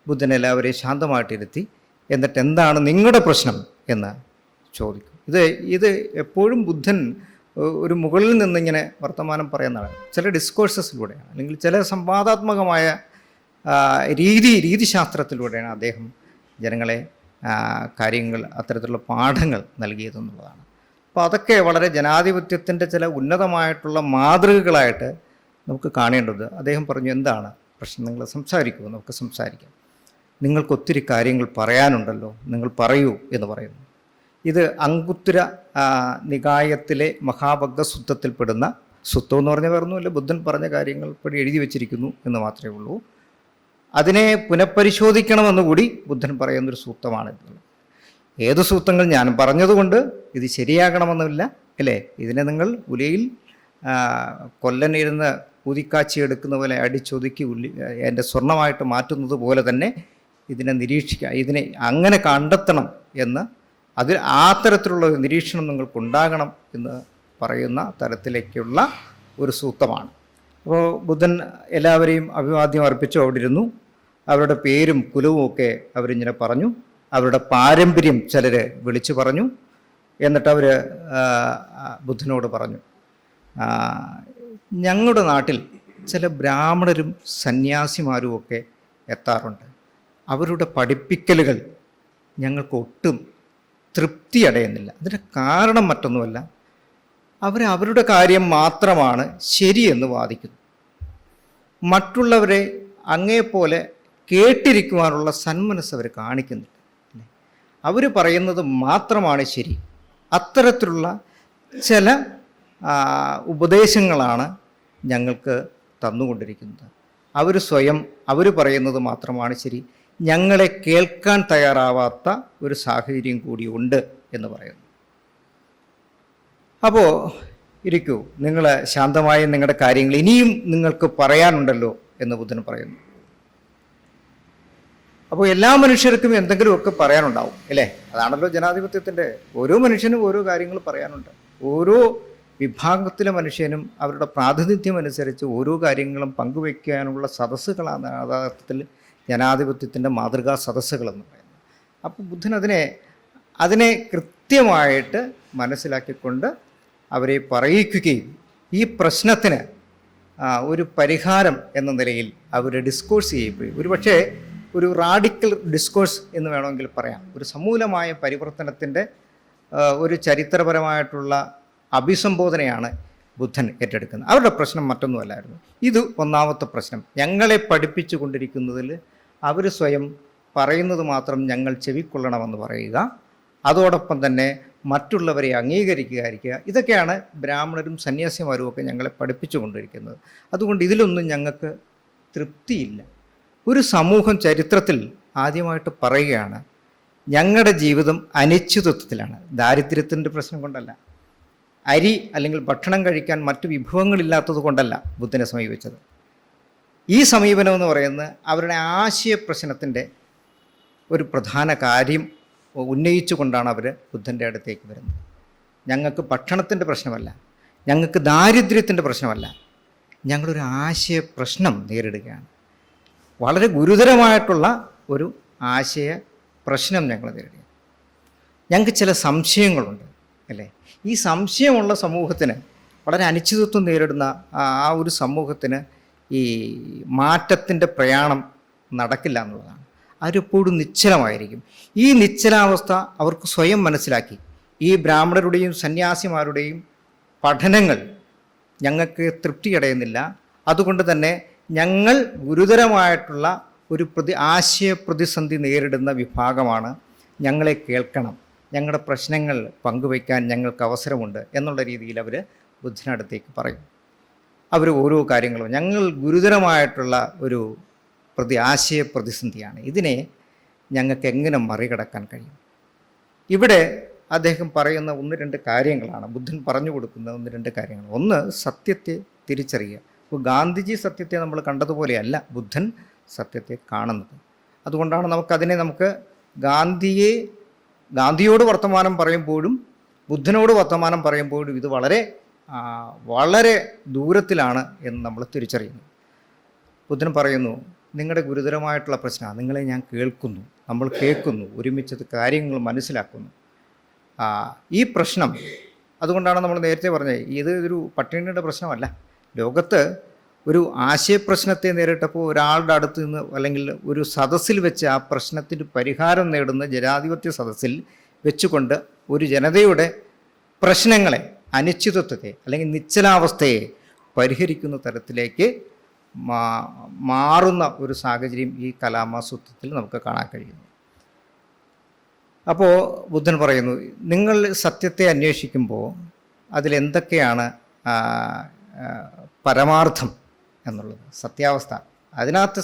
ബുദ്ധൻ എല്ലാവരെയും ശാന്തമായിട്ടിരുത്തി. എന്നിട്ട് എന്താണ് നിങ്ങളുടെ പ്രശ്നം എന്ന് ചോദിക്കും. ഇത് എപ്പോഴും ബുദ്ധൻ ഒരു മുകളിൽ നിന്നിങ്ങനെ വർത്തമാനം ചില ഡിസ്കോഴ്സസിലൂടെയാണ്, അല്ലെങ്കിൽ ചില സംവാദാത്മകമായ രീതിശാസ്ത്രത്തിലൂടെയാണ് അദ്ദേഹം ജനങ്ങളെ കാര്യങ്ങൾ, അത്തരത്തിലുള്ള പാഠങ്ങൾ നൽകിയതെന്നുള്ളതാണ്. അപ്പോൾ അതൊക്കെ വളരെ ജനാധിപത്യത്തിൻ്റെ ചില ഉന്നതമായിട്ടുള്ള മാതൃകകളായിട്ട് നമുക്ക് കാണേണ്ടത്. അദ്ദേഹം പറഞ്ഞു, എന്താണ് പ്രശ്നം, നിങ്ങൾ സംസാരിക്കുമോ, നമുക്ക് സംസാരിക്കാം, നിങ്ങൾക്കൊത്തിരി കാര്യങ്ങൾ പറയാനുണ്ടല്ലോ, നിങ്ങൾ പറയൂ എന്ന് പറയുന്നു. ഇത് അങ്കുത്തര നികായത്തിലെ മഹാഭഗ്ഗ സൂത്രത്തിൽപ്പെടുന്ന, സൂത്രം എന്ന് പറഞ്ഞാൽ വേറൊന്നുമില്ല, ബുദ്ധൻ പറഞ്ഞ കാര്യങ്ങൾ ഇപ്പോൾ എഴുതി വച്ചിരിക്കുന്നു എന്ന് മാത്രമേ ഉള്ളൂ. അതിനെ പുനഃപരിശോധിക്കണമെന്ന് കൂടി ബുദ്ധൻ പറയുന്നൊരു സൂത്രമാണിത്. ഏത് സൂത്രങ്ങൾ ഞാൻ പറഞ്ഞതുകൊണ്ട് ഇത് ശരിയാകണമെന്നില്ല അല്ലേ. ഇതിനെ നിങ്ങൾ ഉലയിൽ കൊല്ലനിരുന്ന് ഊതിക്കാച്ചി എടുക്കുന്ന പോലെ അടിച്ചൊതുക്കി എൻ്റെ സ്വർണമായിട്ട് മാറ്റുന്നത് പോലെ തന്നെ ഇതിനെ നിരീക്ഷിക്കുക, ഇതിനെ അങ്ങനെ കണ്ടെത്തണം എന്ന്, അതിൽ ആ തരത്തിലുള്ള ഒരു നിരീക്ഷണം നിങ്ങൾക്കുണ്ടാകണം എന്ന് പറയുന്ന തരത്തിലേക്കുള്ള ഒരു സൂത്രമാണ്. അപ്പോൾ ബുദ്ധൻ എല്ലാവരെയും അഭിവാദ്യം അർപ്പിച്ചു അവിടെ ഇരുന്നു. അവരുടെ പേരും കുലവും ഒക്കെ അവരിങ്ങനെ പറഞ്ഞു. അവരുടെ പാരമ്പര്യം ചിലർ വിളിച്ചു പറഞ്ഞു. എന്നിട്ട് അവർ ബുദ്ധനോട് പറഞ്ഞു, ഞങ്ങളുടെ നാട്ടിൽ ചില ബ്രാഹ്മണരും സന്യാസിമാരും ഒക്കെ എത്താറുണ്ട്. അവരുടെ പഠിപ്പിക്കലുകൾ ഞങ്ങൾക്ക് ഒട്ടും തൃപ്തി അടയുന്നില്ല. അതിൻ്റെ കാരണം മറ്റൊന്നുമല്ല, അവരുടെ കാര്യം മാത്രമാണ് ശരിയെന്ന് വാദിക്കുന്നു. മറ്റുള്ളവരെ അങ്ങേപോലെ കേട്ടിരിക്കുവാനുള്ള സന്മനസ് അവർ കാണിക്കുന്നില്ല. അവർ പറയുന്നത് മാത്രമാണ് ശരി. അത്തരത്തിലുള്ള ചില ഉപദേശങ്ങളാണ് ഞങ്ങൾക്ക് തന്നുകൊണ്ടിരിക്കുന്നത്. അവർ സ്വയം അവർ പറയുന്നത് മാത്രമാണ് ശരി, ഞങ്ങളെ കേൾക്കാൻ തയ്യാറാവാത്ത ഒരു സാഹചര്യം കൂടിയുണ്ട് എന്ന് പറയുന്നു. അപ്പോൾ ഇരിക്കൂ, നിങ്ങൾ ശാന്തമായി നിങ്ങളുടെ കാര്യങ്ങൾ ഇനിയും നിങ്ങൾക്ക് പറയാനുണ്ടല്ലോ എന്ന് ബുദ്ധൻ പറയുന്നു. അപ്പോൾ എല്ലാ മനുഷ്യർക്കും എന്തെങ്കിലുമൊക്കെ പറയാനുണ്ടാവും അല്ലേ? അതാണല്ലോ ജനാധിപത്യത്തിൻ്റെ. ഓരോ മനുഷ്യനും ഓരോ കാര്യങ്ങൾ പറയാനുണ്ട്. ഓരോ വിഭാഗത്തിലെ മനുഷ്യനും അവരുടെ പ്രാതിനിധ്യം അനുസരിച്ച് ഓരോ കാര്യങ്ങളും പങ്കുവയ്ക്കാനുള്ള സദസ്സുകളാണ് യഥാർത്ഥത്തിൽ ജനാധിപത്യത്തിൻ്റെ മാതൃകാ സദസ്സുകളെന്ന് പറയുന്നത്. അപ്പോൾ ബുദ്ധൻ അതിനെ കൃത്യമായിട്ട് മനസ്സിലാക്കിക്കൊണ്ട് അവരെ പറയിക്കുകയും ഈ പ്രശ്നത്തിന് ഒരു പരിഹാരം എന്ന നിലയിൽ അവർ ഡിസ്കോഴ്സ് ചെയ്യുകയും, ഒരുപക്ഷേ ഒരു റാഡിക്കൽ ഡിസ്കോഴ്സ് എന്ന് വേണമെങ്കിൽ പറയാം, ഒരു സമൂലമായ പരിവർത്തനത്തിൻ്റെ ഒരു ചരിത്രപരമായിട്ടുള്ള അഭിസംബോധനയാണ് ബുദ്ധൻ ഏറ്റെടുക്കുന്നത്. അവരുടെ പ്രശ്നം മറ്റൊന്നുമല്ലായിരുന്നു. ഇത് ഒന്നാമത്തെ പ്രശ്നം. ഞങ്ങളെ പഠിപ്പിച്ചു കൊണ്ടിരിക്കുന്നതിൽ അവർ സ്വയം പറയുന്നത് മാത്രം ഞങ്ങൾ ചെവിക്കൊള്ളണമെന്ന് പറയുക, അതോടൊപ്പം തന്നെ മറ്റുള്ളവരെ അംഗീകരിക്കുക, ഇതൊക്കെയാണ് ബ്രാഹ്മണരും സന്യാസിമാരും ഒക്കെ ഞങ്ങളെ പഠിപ്പിച്ചു കൊണ്ടിരിക്കുന്നത്. അതുകൊണ്ട് ഇതിലൊന്നും ഞങ്ങൾക്ക് തൃപ്തിയില്ല. ഒരു സമൂഹം ചരിത്രത്തിൽ ആദ്യമായിട്ട് പറയുകയാണ്, ഞങ്ങളുടെ ജീവിതം അനിശ്ചിതത്വത്തിലാണ്. ദാരിദ്ര്യത്തിൻ്റെ പ്രശ്നം കൊണ്ടല്ല, അരി അല്ലെങ്കിൽ ഭക്ഷണം കഴിക്കാൻ മറ്റു വിഭവങ്ങളില്ലാത്തത് കൊണ്ടല്ല ബുദ്ധനെ സമീപിച്ചത്. ഈ സമീപനം എന്ന് പറയുന്നത് അവരുടെ ആശയ പ്രശ്നത്തിൻ്റെ ഒരു പ്രധാന കാര്യം ഉന്നയിച്ചു കൊണ്ടാണ് അവർ ബുദ്ധൻ്റെ അടുത്തേക്ക് വരുന്നത്. ഞങ്ങൾക്ക് ഭക്ഷണത്തിൻ്റെ പ്രശ്നമല്ല, ഞങ്ങൾക്ക് ദാരിദ്ര്യത്തിൻ്റെ പ്രശ്നമല്ല, ഞങ്ങളൊരു ആശയ പ്രശ്നം നേരിടുകയാണ്. വളരെ ഗുരുതരമായിട്ടുള്ള ഒരു ആശയ പ്രശ്നം ഞങ്ങൾ നേരിടുകയാണ്. ഞങ്ങൾക്ക് ചില സംശയങ്ങളുണ്ട് അല്ലേ? ഈ സംശയമുള്ള സമൂഹത്തിന്, വളരെ അനിശ്ചിതത്വം നേരിടുന്ന ആ ഒരു സമൂഹത്തിന് ഈ മാറ്റത്തിൻ്റെ പ്രയാണം നടക്കില്ല എന്നുള്ളതാണ്. അവരെപ്പോഴും നിശ്ചലമായിരിക്കും. ഈ നിശ്ചലാവസ്ഥ അവർക്ക് സ്വയം മനസ്സിലാക്കി. ഈ ബ്രാഹ്മണരുടെയും സന്യാസിമാരുടെയും പഠനങ്ങൾ ഞങ്ങൾക്ക് തൃപ്തിയടയുന്നില്ല, അതുകൊണ്ട് തന്നെ ഞങ്ങൾ ഗുരുതരമായിട്ടുള്ള ഒരു ആശയ പ്രതിസന്ധി നേരിടുന്ന വിഭാഗമാണ്, ഞങ്ങളെ കേൾക്കണം, ഞങ്ങളുടെ പ്രശ്നങ്ങൾ പങ്കുവയ്ക്കാൻ ഞങ്ങൾക്ക് അവസരമുണ്ട് എന്നുള്ള രീതിയിൽ അവർ ബുദ്ധനടുത്തേക്ക് പറയും. അവർ ഓരോ കാര്യങ്ങളും, ഞങ്ങൾ ഗുരുതരമായിട്ടുള്ള ഒരു ആശയ പ്രതിസന്ധിയാണ്, ഇതിനെ ഞങ്ങൾക്ക് എങ്ങനെ മറികടക്കാൻ കഴിയും? ഇവിടെ അദ്ദേഹം പറയുന്ന ഒന്ന് രണ്ട് കാര്യങ്ങളാണ്, ബുദ്ധൻ പറഞ്ഞു കൊടുക്കുന്ന ഒന്ന് രണ്ട് കാര്യങ്ങൾ. ഒന്ന്, സത്യത്തെ തിരിച്ചറിയുക. ഇപ്പോൾ ഗാന്ധിജി സത്യത്തെ നമ്മൾ കണ്ടതുപോലെയല്ല ബുദ്ധൻ സത്യത്തെ കാണുന്നത്. അതുകൊണ്ടാണ് നമുക്ക് ഗാന്ധിയോട് വർത്തമാനം പറയുമ്പോഴും ബുദ്ധനോട് വർത്തമാനം പറയുമ്പോഴും ഇത് വളരെ വളരെ ദൂരത്തിലാണ് എന്ന് നമ്മൾ തിരിച്ചറിയുന്നു. ബുദ്ധൻ പറയുന്നു, നിങ്ങളുടെ ഗുരുതരമായിട്ടുള്ള പ്രശ്നമാണ്, നിങ്ങളെ ഞാൻ കേൾക്കുന്നു, നമ്മൾ കേൾക്കുന്നു, ഒരുമിച്ചത് കാര്യങ്ങൾ മനസ്സിലാക്കുന്നു. ഈ പ്രശ്നം, അതുകൊണ്ടാണ് നമ്മൾ നേരത്തെ പറഞ്ഞത്, ഇത് ഒരു പട്ടിണിയുടെ പ്രശ്നമല്ല. ലോകത്ത് ഒരു ആശയപ്രശ്നത്തെ നേരിട്ടപ്പോൾ ഒരാളുടെ അടുത്ത് നിന്ന് അല്ലെങ്കിൽ ഒരു സദസ്സിൽ വെച്ച് ആ പ്രശ്നത്തിന് പരിഹാരം നേടുന്ന ജനാധിപത്യ സദസ്സിൽ വെച്ചുകൊണ്ട് ഒരു ജനതയുടെ പ്രശ്നങ്ങളെ, അനിശ്ചിതത്വത്തെ അല്ലെങ്കിൽ നിശ്ചലാവസ്ഥയെ പരിഹരിക്കുന്ന തരത്തിലേക്ക് മാറുന്ന ഒരു സാഹചര്യം ഈ കലാമാസൂത്രത്തിൽ നമുക്ക് കാണാൻ കഴിയുന്നു. അപ്പോൾ ബുദ്ധൻ പറയുന്നു, നിങ്ങൾ സത്യത്തെ അന്വേഷിക്കുമ്പോൾ അതിലെന്തൊക്കെയാണ് പരമാർത്ഥം എന്നുള്ളത്, സത്യാവസ്ഥ,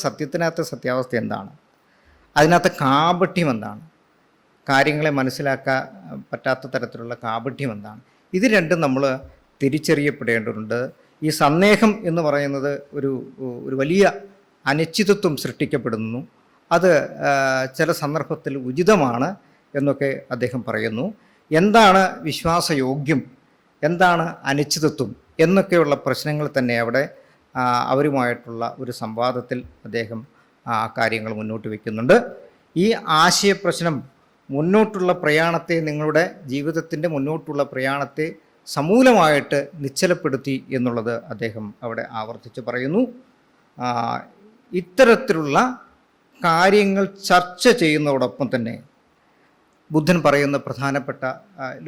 സത്യത്തിനകത്ത് സത്യാവസ്ഥ എന്താണ്, അതിനകത്ത് കാപട്യം എന്താണ്, കാര്യങ്ങളെ മനസ്സിലാക്കാൻ പറ്റാത്ത തരത്തിലുള്ള കാപട്യം എന്താണ്, ഇത് രണ്ടും നമ്മൾ തിരിച്ചറിയപ്പെടേണ്ടതുണ്ട്. ഈ സന്ദേഹം എന്ന് പറയുന്നത് ഒരു വലിയ അനിശ്ചിതത്വം സൃഷ്ടിക്കപ്പെടുന്നു. അത് ചില സന്ദർഭത്തിൽ ഉചിതമാണ് എന്നൊക്കെ അദ്ദേഹം പറയുന്നു. എന്താണ് വിശ്വാസയോഗ്യം, എന്താണ് അനിശ്ചിതത്വം എന്നൊക്കെയുള്ള പ്രശ്നങ്ങൾ തന്നെ അവിടെ അവരുമായിട്ടുള്ള ഒരു സംവാദത്തിൽ അദ്ദേഹം കാര്യങ്ങൾ മുന്നോട്ട് വയ്ക്കുന്നുണ്ട്. ഈ ആശയപ്രശ്നം മുന്നോട്ടുള്ള പ്രയാണത്തെ, നിങ്ങളുടെ ജീവിതത്തിൻ്റെ മുന്നോട്ടുള്ള പ്രയാണത്തെ സമൂലമായിട്ട് നിശ്ചലപ്പെടുത്തി എന്നുള്ളത് അദ്ദേഹം അവിടെ ആവർത്തിച്ച് പറയുന്നു. ഇത്തരത്തിലുള്ള കാര്യങ്ങൾ ചർച്ച ചെയ്യുന്നതോടൊപ്പം തന്നെ ബുദ്ധൻ പറയുന്ന പ്രധാനപ്പെട്ട,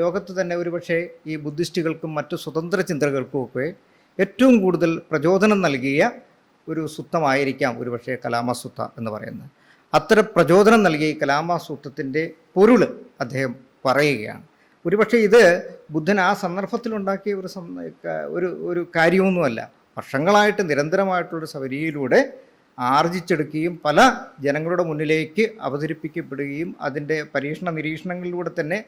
ലോകത്ത് തന്നെ ഒരുപക്ഷെ ഈ ബുദ്ധിസ്റ്റുകൾക്കും മറ്റു സ്വതന്ത്ര ചിന്തകൾക്കുമൊക്കെ ഏറ്റവും കൂടുതൽ പ്രചോദനം നൽകിയ ഒരു സൂത്രമായിരിക്കാം ഒരുപക്ഷെ കലാമസൂത്ര എന്ന് പറയുന്നത്. അത്തരം പ്രചോദനം നൽകിയ ഈ കലാമസൂത്രത്തിൻ്റെ പൊരുൾ അദ്ദേഹം പറയുകയാണ്. ഒരുപക്ഷെ ഇത് ബുദ്ധൻ ആ സന്ദർഭത്തിലുണ്ടാക്കിയ ഒരു കാര്യമൊന്നുമല്ല. വർഷങ്ങളായിട്ട് നിരന്തരമായിട്ടുള്ളൊരു സവരിയിലൂടെ ആർജിച്ചെടുക്കുകയും പല ജനങ്ങളുടെ മുന്നിലേക്ക് അവതരിപ്പിക്കപ്പെടുകയും അതിൻ്റെ പരീക്ഷണ നിരീക്ഷണങ്ങളിലൂടെ തന്നെ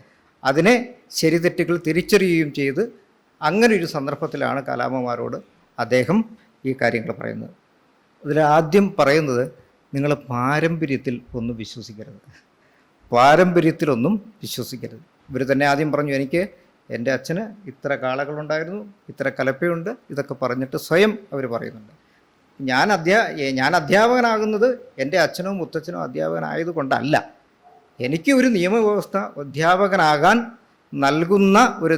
അതിനെ ശരിതെറ്റുകൾ തിരിച്ചറിയുകയും ചെയ്ത് അങ്ങനൊരു സന്ദർഭത്തിലാണ് കലാമമാരോട് അദ്ദേഹം ഈ കാര്യങ്ങൾ പറയുന്നത്. അതിലാദ്യം പറയുന്നത്, നിങ്ങൾ പാരമ്പര്യത്തിൽ ഒന്നും വിശ്വസിക്കരുത്, പാരമ്പര്യത്തിലൊന്നും വിശ്വസിക്കരുത്. ഇവർ തന്നെ ആദ്യം പറഞ്ഞു, എനിക്ക് എൻ്റെ അച്ഛന് ഇത്ര കാളകളുണ്ടായിരുന്നു, ഇത്ര കലപ്പയുണ്ട്, ഇതൊക്കെ പറഞ്ഞിട്ട് സ്വയം അവർ പറയുന്നുണ്ട്. ഞാൻ അധ്യാപകനാകുന്നത് എൻ്റെ അച്ഛനോ മുത്തച്ഛനോ അധ്യാപകനായതുകൊണ്ടല്ല, എനിക്ക് ഒരു നിയമവ്യവസ്ഥ അധ്യാപകനാകാൻ നൽകുന്ന ഒരു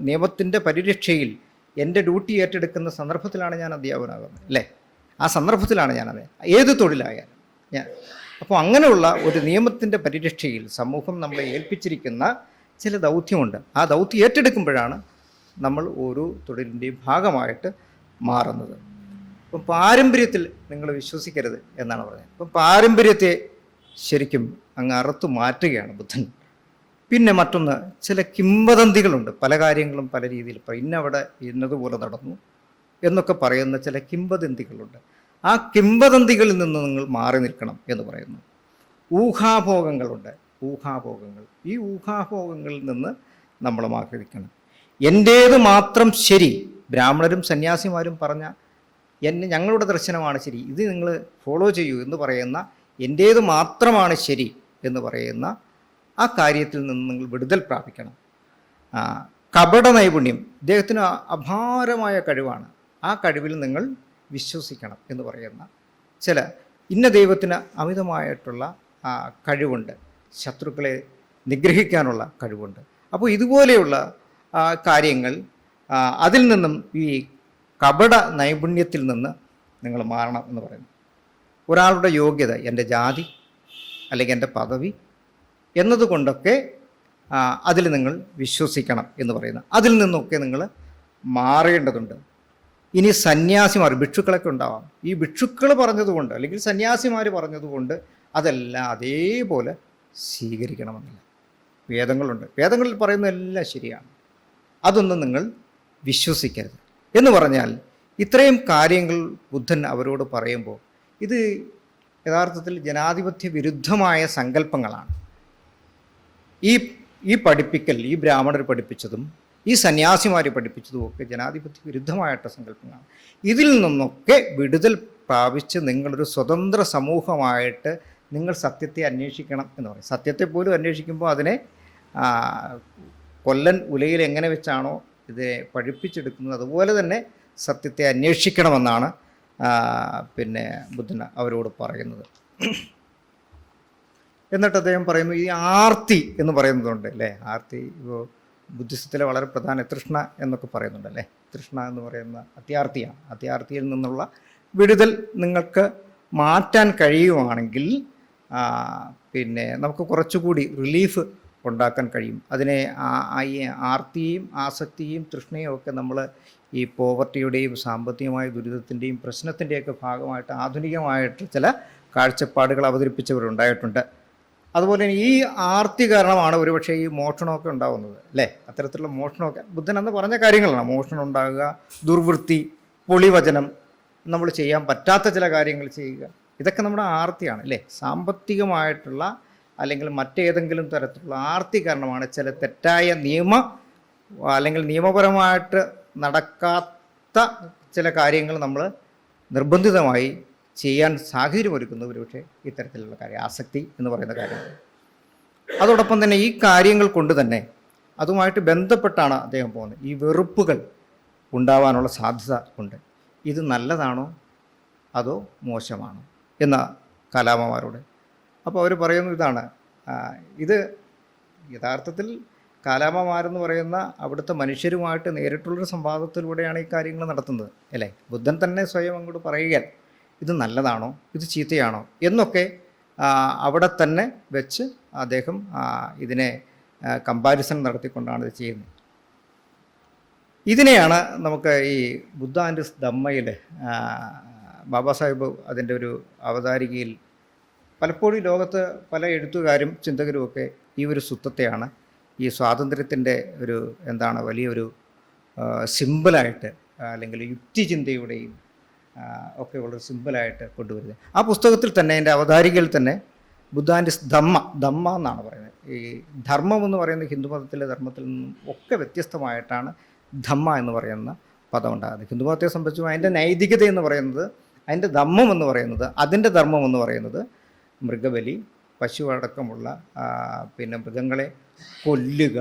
നിയമത്തിൻ്റെ പരിരക്ഷയിൽ എൻ്റെ ഡ്യൂട്ടി ഏറ്റെടുക്കുന്ന സന്ദർഭത്തിലാണ് ഞാൻ അധ്യാപകനാകുന്നത്, അല്ലേ? ആ സന്ദർഭത്തിലാണ് ഞാനത്, ഏത് തൊഴിലായാലും ഞാൻ. അപ്പോൾ അങ്ങനെയുള്ള ഒരു നിയമത്തിൻ്റെ പരിരക്ഷയിൽ സമൂഹം നമ്മളെ ഏൽപ്പിച്ചിരിക്കുന്ന ചില ദൗത്യമുണ്ട്. ആ ദൗത്യം ഏറ്റെടുക്കുമ്പോഴാണ് നമ്മൾ ഓരോ തൊഴിലിൻ്റെയും ഭാഗമായിട്ട് മാറുന്നത്. അപ്പം പാരമ്പര്യത്തിൽ നിങ്ങൾ വിശ്വസിക്കരുത് എന്നാണ് പറഞ്ഞത്. അപ്പം പാരമ്പര്യത്തെ ശരിക്കും അങ്ങ് അറുത്തു മാറ്റുകയാണ് ബുദ്ധൻ. പിന്നെ മറ്റൊന്ന്, ചില കിംവദന്തികളുണ്ട്. പല കാര്യങ്ങളും പല രീതിയിൽ ഇന്നവിടെ ഇന്നതുപോലെ നടന്നു എന്നൊക്കെ പറയുന്ന ചില കിംവദന്തികളുണ്ട്. ആ കിംവദന്തികളിൽ നിന്ന് നിങ്ങൾ മാറി നിൽക്കണം എന്ന് പറയുന്നു. ഊഹാഭോഗങ്ങളുണ്ട്, ഊഹാഭോഗങ്ങൾ. ഈ ഊഹാഭോഗങ്ങളിൽ നിന്ന് നമ്മൾ മാറി നിൽക്കണം. എൻ്റേത് മാത്രം ശരി, ബ്രാഹ്മണരും സന്യാസിമാരും പറഞ്ഞ ഞങ്ങളുടെ ദർശനമാണ് ശരി, ഇത് നിങ്ങൾ ഫോളോ ചെയ്യൂ എന്ന് പറയുന്ന, എൻ്റേത് മാത്രമാണ് ശരി എന്ന് പറയുന്ന ആ കാര്യത്തിൽ നിന്ന് നിങ്ങൾ വിടുതൽ പ്രാപിക്കണം. കപട നൈപുണ്യം, ഇദ്ദേഹത്തിന് അപാരമായ കഴിവാണ്, ആ കഴിവിൽ നിങ്ങൾ വിശ്വസിക്കണം എന്ന് പറയുന്ന ചില, ഇന്ന ദൈവത്തിന് അമിതമായിട്ടുള്ള കഴിവുണ്ട്, ശത്രുക്കളെ നിഗ്രഹിക്കാനുള്ള കഴിവുണ്ട്. അപ്പോൾ ഇതുപോലെയുള്ള കാര്യങ്ങൾ, അതിൽ നിന്നും ഈ കപട നൈപുണ്യത്തിൽ നിന്ന് നിങ്ങൾ മാറണം എന്ന് പറയുന്നു. ഒരാളുടെ യോഗ്യത, എൻ്റെ ജാതി അല്ലെങ്കിൽ എൻ്റെ പദവി എന്നതുകൊണ്ടൊക്കെ അതിൽ നിങ്ങൾ വിശ്വസിക്കണം എന്ന് പറയുന്നു. അതിൽ നിന്നൊക്കെ നിങ്ങൾ മാറേണ്ടതുണ്ട്. ഇനി സന്യാസിമാർ, ഭിക്ഷുക്കളൊക്കെ ഉണ്ടാവാം. ഈ ഭിക്ഷുക്കൾ പറഞ്ഞതുകൊണ്ട് അല്ലെങ്കിൽ സന്യാസിമാർ പറഞ്ഞതുകൊണ്ട് അതെല്ലാം അതേപോലെ സ്വീകരിക്കണമെന്നില്ല. വേദങ്ങളുണ്ട്, വേദങ്ങളിൽ പറയുന്നതെല്ലാം ശരിയാണ്, അതൊന്നും നിങ്ങൾ വിശ്വസിക്കരുത് എന്ന് പറഞ്ഞാൽ, ഇത്രയും കാര്യങ്ങൾ ബുദ്ധൻ അവരോട് പറയുമ്പോൾ ഇത് യഥാർത്ഥത്തിൽ ജനാധിപത്യ വിരുദ്ധമായ സങ്കല്പങ്ങളാണ്. ഈ പഠിപ്പിക്കൽ, ഈ ബ്രാഹ്മണർ പഠിപ്പിച്ചതും ഈ സന്യാസിമാർ പഠിപ്പിച്ചതും ഒക്കെ ജനാധിപത്യ വിരുദ്ധമായിട്ട് സങ്കല്പങ്ങളാണ്. ഇതിൽ നിന്നൊക്കെ വിടുതൽ പ്രാപിച്ച് നിങ്ങളൊരു സ്വതന്ത്ര സമൂഹമായിട്ട് നിങ്ങൾ സത്യത്തെ അന്വേഷിക്കണം എന്ന് പറയും. സത്യത്തെ പോലും അന്വേഷിക്കുമ്പോൾ അതിനെ കൊല്ലൻ ഉലയിൽ എങ്ങനെ വെച്ചാണോ ഇതിനെ പഴിപ്പിച്ചെടുക്കുന്നത്, അതുപോലെ തന്നെ സത്യത്തെ അന്വേഷിക്കണമെന്നാണ് പിന്നെ ബുദ്ധൻ അവരോട് പറയുന്നത്. എന്നിട്ട് അദ്ദേഹം പറയുന്നു, ഈ ആർത്തി എന്ന് പറയുന്നതുണ്ട് അല്ലേ, ആർത്തി ഇപ്പോൾ ബുദ്ധിസത്തിലെ വളരെ പ്രധാന തൃഷ്ണ എന്നൊക്കെ പറയുന്നുണ്ടല്ലേ. തൃഷ്ണ എന്ന് പറയുന്ന അത്യാർത്തിയാണ്. അത്യാർത്തിയിൽ നിന്നുള്ള വിടുതൽ നിങ്ങൾക്ക് മാറ്റാൻ കഴിയുവാണെങ്കിൽ പിന്നെ നമുക്ക് കുറച്ചുകൂടി റിലീഫ് ഉണ്ടാക്കാൻ കഴിയും. അതിനെ ഈ ആർത്തിയും ആസക്തിയും തൃഷ്ണയും ഒക്കെ നമ്മൾ ഈ പോവർട്ടിയുടെയും സാമ്പത്തികമായ ദുരിതത്തിൻ്റെയും പ്രശ്നത്തിൻ്റെയൊക്കെ ഭാഗമായിട്ട് ആധുനികമായിട്ട് ചില കാഴ്ചപ്പാടുകൾ അവതരിപ്പിച്ചവരുണ്ടായിട്ടുണ്ട്. അതുപോലെ തന്നെ ഈ ആർത്തി കാരണമാണ് ഒരുപക്ഷെ ഈ മോഷണമൊക്കെ ഉണ്ടാകുന്നത് അല്ലേ. അത്തരത്തിലുള്ള മോഷണമൊക്കെ ബുദ്ധൻ അന്ന് പറഞ്ഞ കാര്യങ്ങളാണ്. മോഷണം ഉണ്ടാകുക, ദുർവൃത്തി, പൊളിവചനം, നമ്മൾ ചെയ്യാൻ പറ്റാത്ത ചില കാര്യങ്ങൾ ചെയ്യുക, ഇതൊക്കെ നമ്മുടെ ആർത്തിയാണ് അല്ലേ. സാമ്പത്തികമായിട്ടുള്ള അല്ലെങ്കിൽ മറ്റേതെങ്കിലും തരത്തിലുള്ള ആർത്തി കാരണമാണ് ചില തെറ്റായ അല്ലെങ്കിൽ നിയമപരമായിട്ട് നടക്കാത്ത ചില കാര്യങ്ങൾ നമ്മൾ നിർബന്ധിതമായി ചെയ്യാൻ സാഹചര്യമൊരുക്കുന്നത് ഒരുപക്ഷെ ഇത്തരത്തിലുള്ള കാര്യം, ആസക്തി എന്ന് പറയുന്ന കാര്യങ്ങൾ. അതോടൊപ്പം തന്നെ ഈ കാര്യങ്ങൾ കൊണ്ട് തന്നെ അതുമായിട്ട് ബന്ധപ്പെട്ടാണ് അദ്ദേഹം പോകുന്നത്. ഈ വെറുപ്പുകൾ ഉണ്ടാവാനുള്ള സാധ്യത ഉണ്ട്. ഇത് നല്ലതാണോ അതോ മോശമാണോ എന്ന കലാമമാരോട്. അപ്പോൾ അവർ പറയുന്നു ഇതാണ്, ഇത് യഥാർത്ഥത്തിൽ കാലാമമാരെന്ന് പറയുന്ന അവിടുത്തെ മനുഷ്യരുമായിട്ട് നേരിട്ടുള്ളൊരു സംവാദത്തിലൂടെയാണ് ഈ കാര്യങ്ങൾ നടത്തുന്നത് അല്ലേ. ബുദ്ധൻ തന്നെ സ്വയം അങ്ങോട്ട് പറയുകയാണ്, ഇത് നല്ലതാണോ ഇത് ചീത്തയാണോ എന്നൊക്കെ അവിടെ തന്നെ വെച്ച് അദ്ദേഹം ഇതിനെ കമ്പാരിസൺ നടത്തിക്കൊണ്ടാണ് ഇത് ചെയ്യുന്നത്. ഇതിനെയാണ് നമുക്ക് ഈ ബുദ്ധ ആൻഡ് ധമ്മയിൽ ബാബാ സാഹിബ് അതിൻ്റെ ഒരു അവതാരികയിൽ പലപ്പോഴും ലോകത്ത് പല എഴുത്തുകാരും ചിന്തകരും ഒക്കെ ഈ ഒരു സൂത്രത്തെയാണ് ഈ സ്വാതന്ത്ര്യത്തിൻ്റെ ഒരു എന്താണ് വലിയൊരു സിമ്പിളായിട്ട് അല്ലെങ്കിൽ യുക്തിചിന്തയുടെയും ഒക്കെയുള്ളൊരു സിമ്പിളായിട്ട് കൊണ്ടുവരുന്നത്. ആ പുസ്തകത്തിൽ തന്നെ എൻ്റെ അവതാരികയിൽ തന്നെ ബുദ്ധാൻ്റെ ധമ്മ എന്നാണ് പറയുന്നത്. ഈ ധർമ്മം എന്ന് പറയുന്നത് ഹിന്ദുമതത്തിലെ ധർമ്മത്തിൽ നിന്നും ഒക്കെ വ്യത്യസ്തമായിട്ടാണ് ധമ്മ എന്ന് പറയുന്ന പദം ഉണ്ടാകുന്നത്. ഹിന്ദുമതത്തെ സംബന്ധിച്ചും അതിൻ്റെ നൈതികത എന്ന് പറയുന്നത്, അതിൻ്റെ ധമ്മം എന്ന് പറയുന്നത്, അതിൻ്റെ ധർമ്മം എന്ന് പറയുന്നത് മൃഗബലി, പശു അടക്കമുള്ള പിന്നെ മൃഗങ്ങളെ കൊല്ലുക,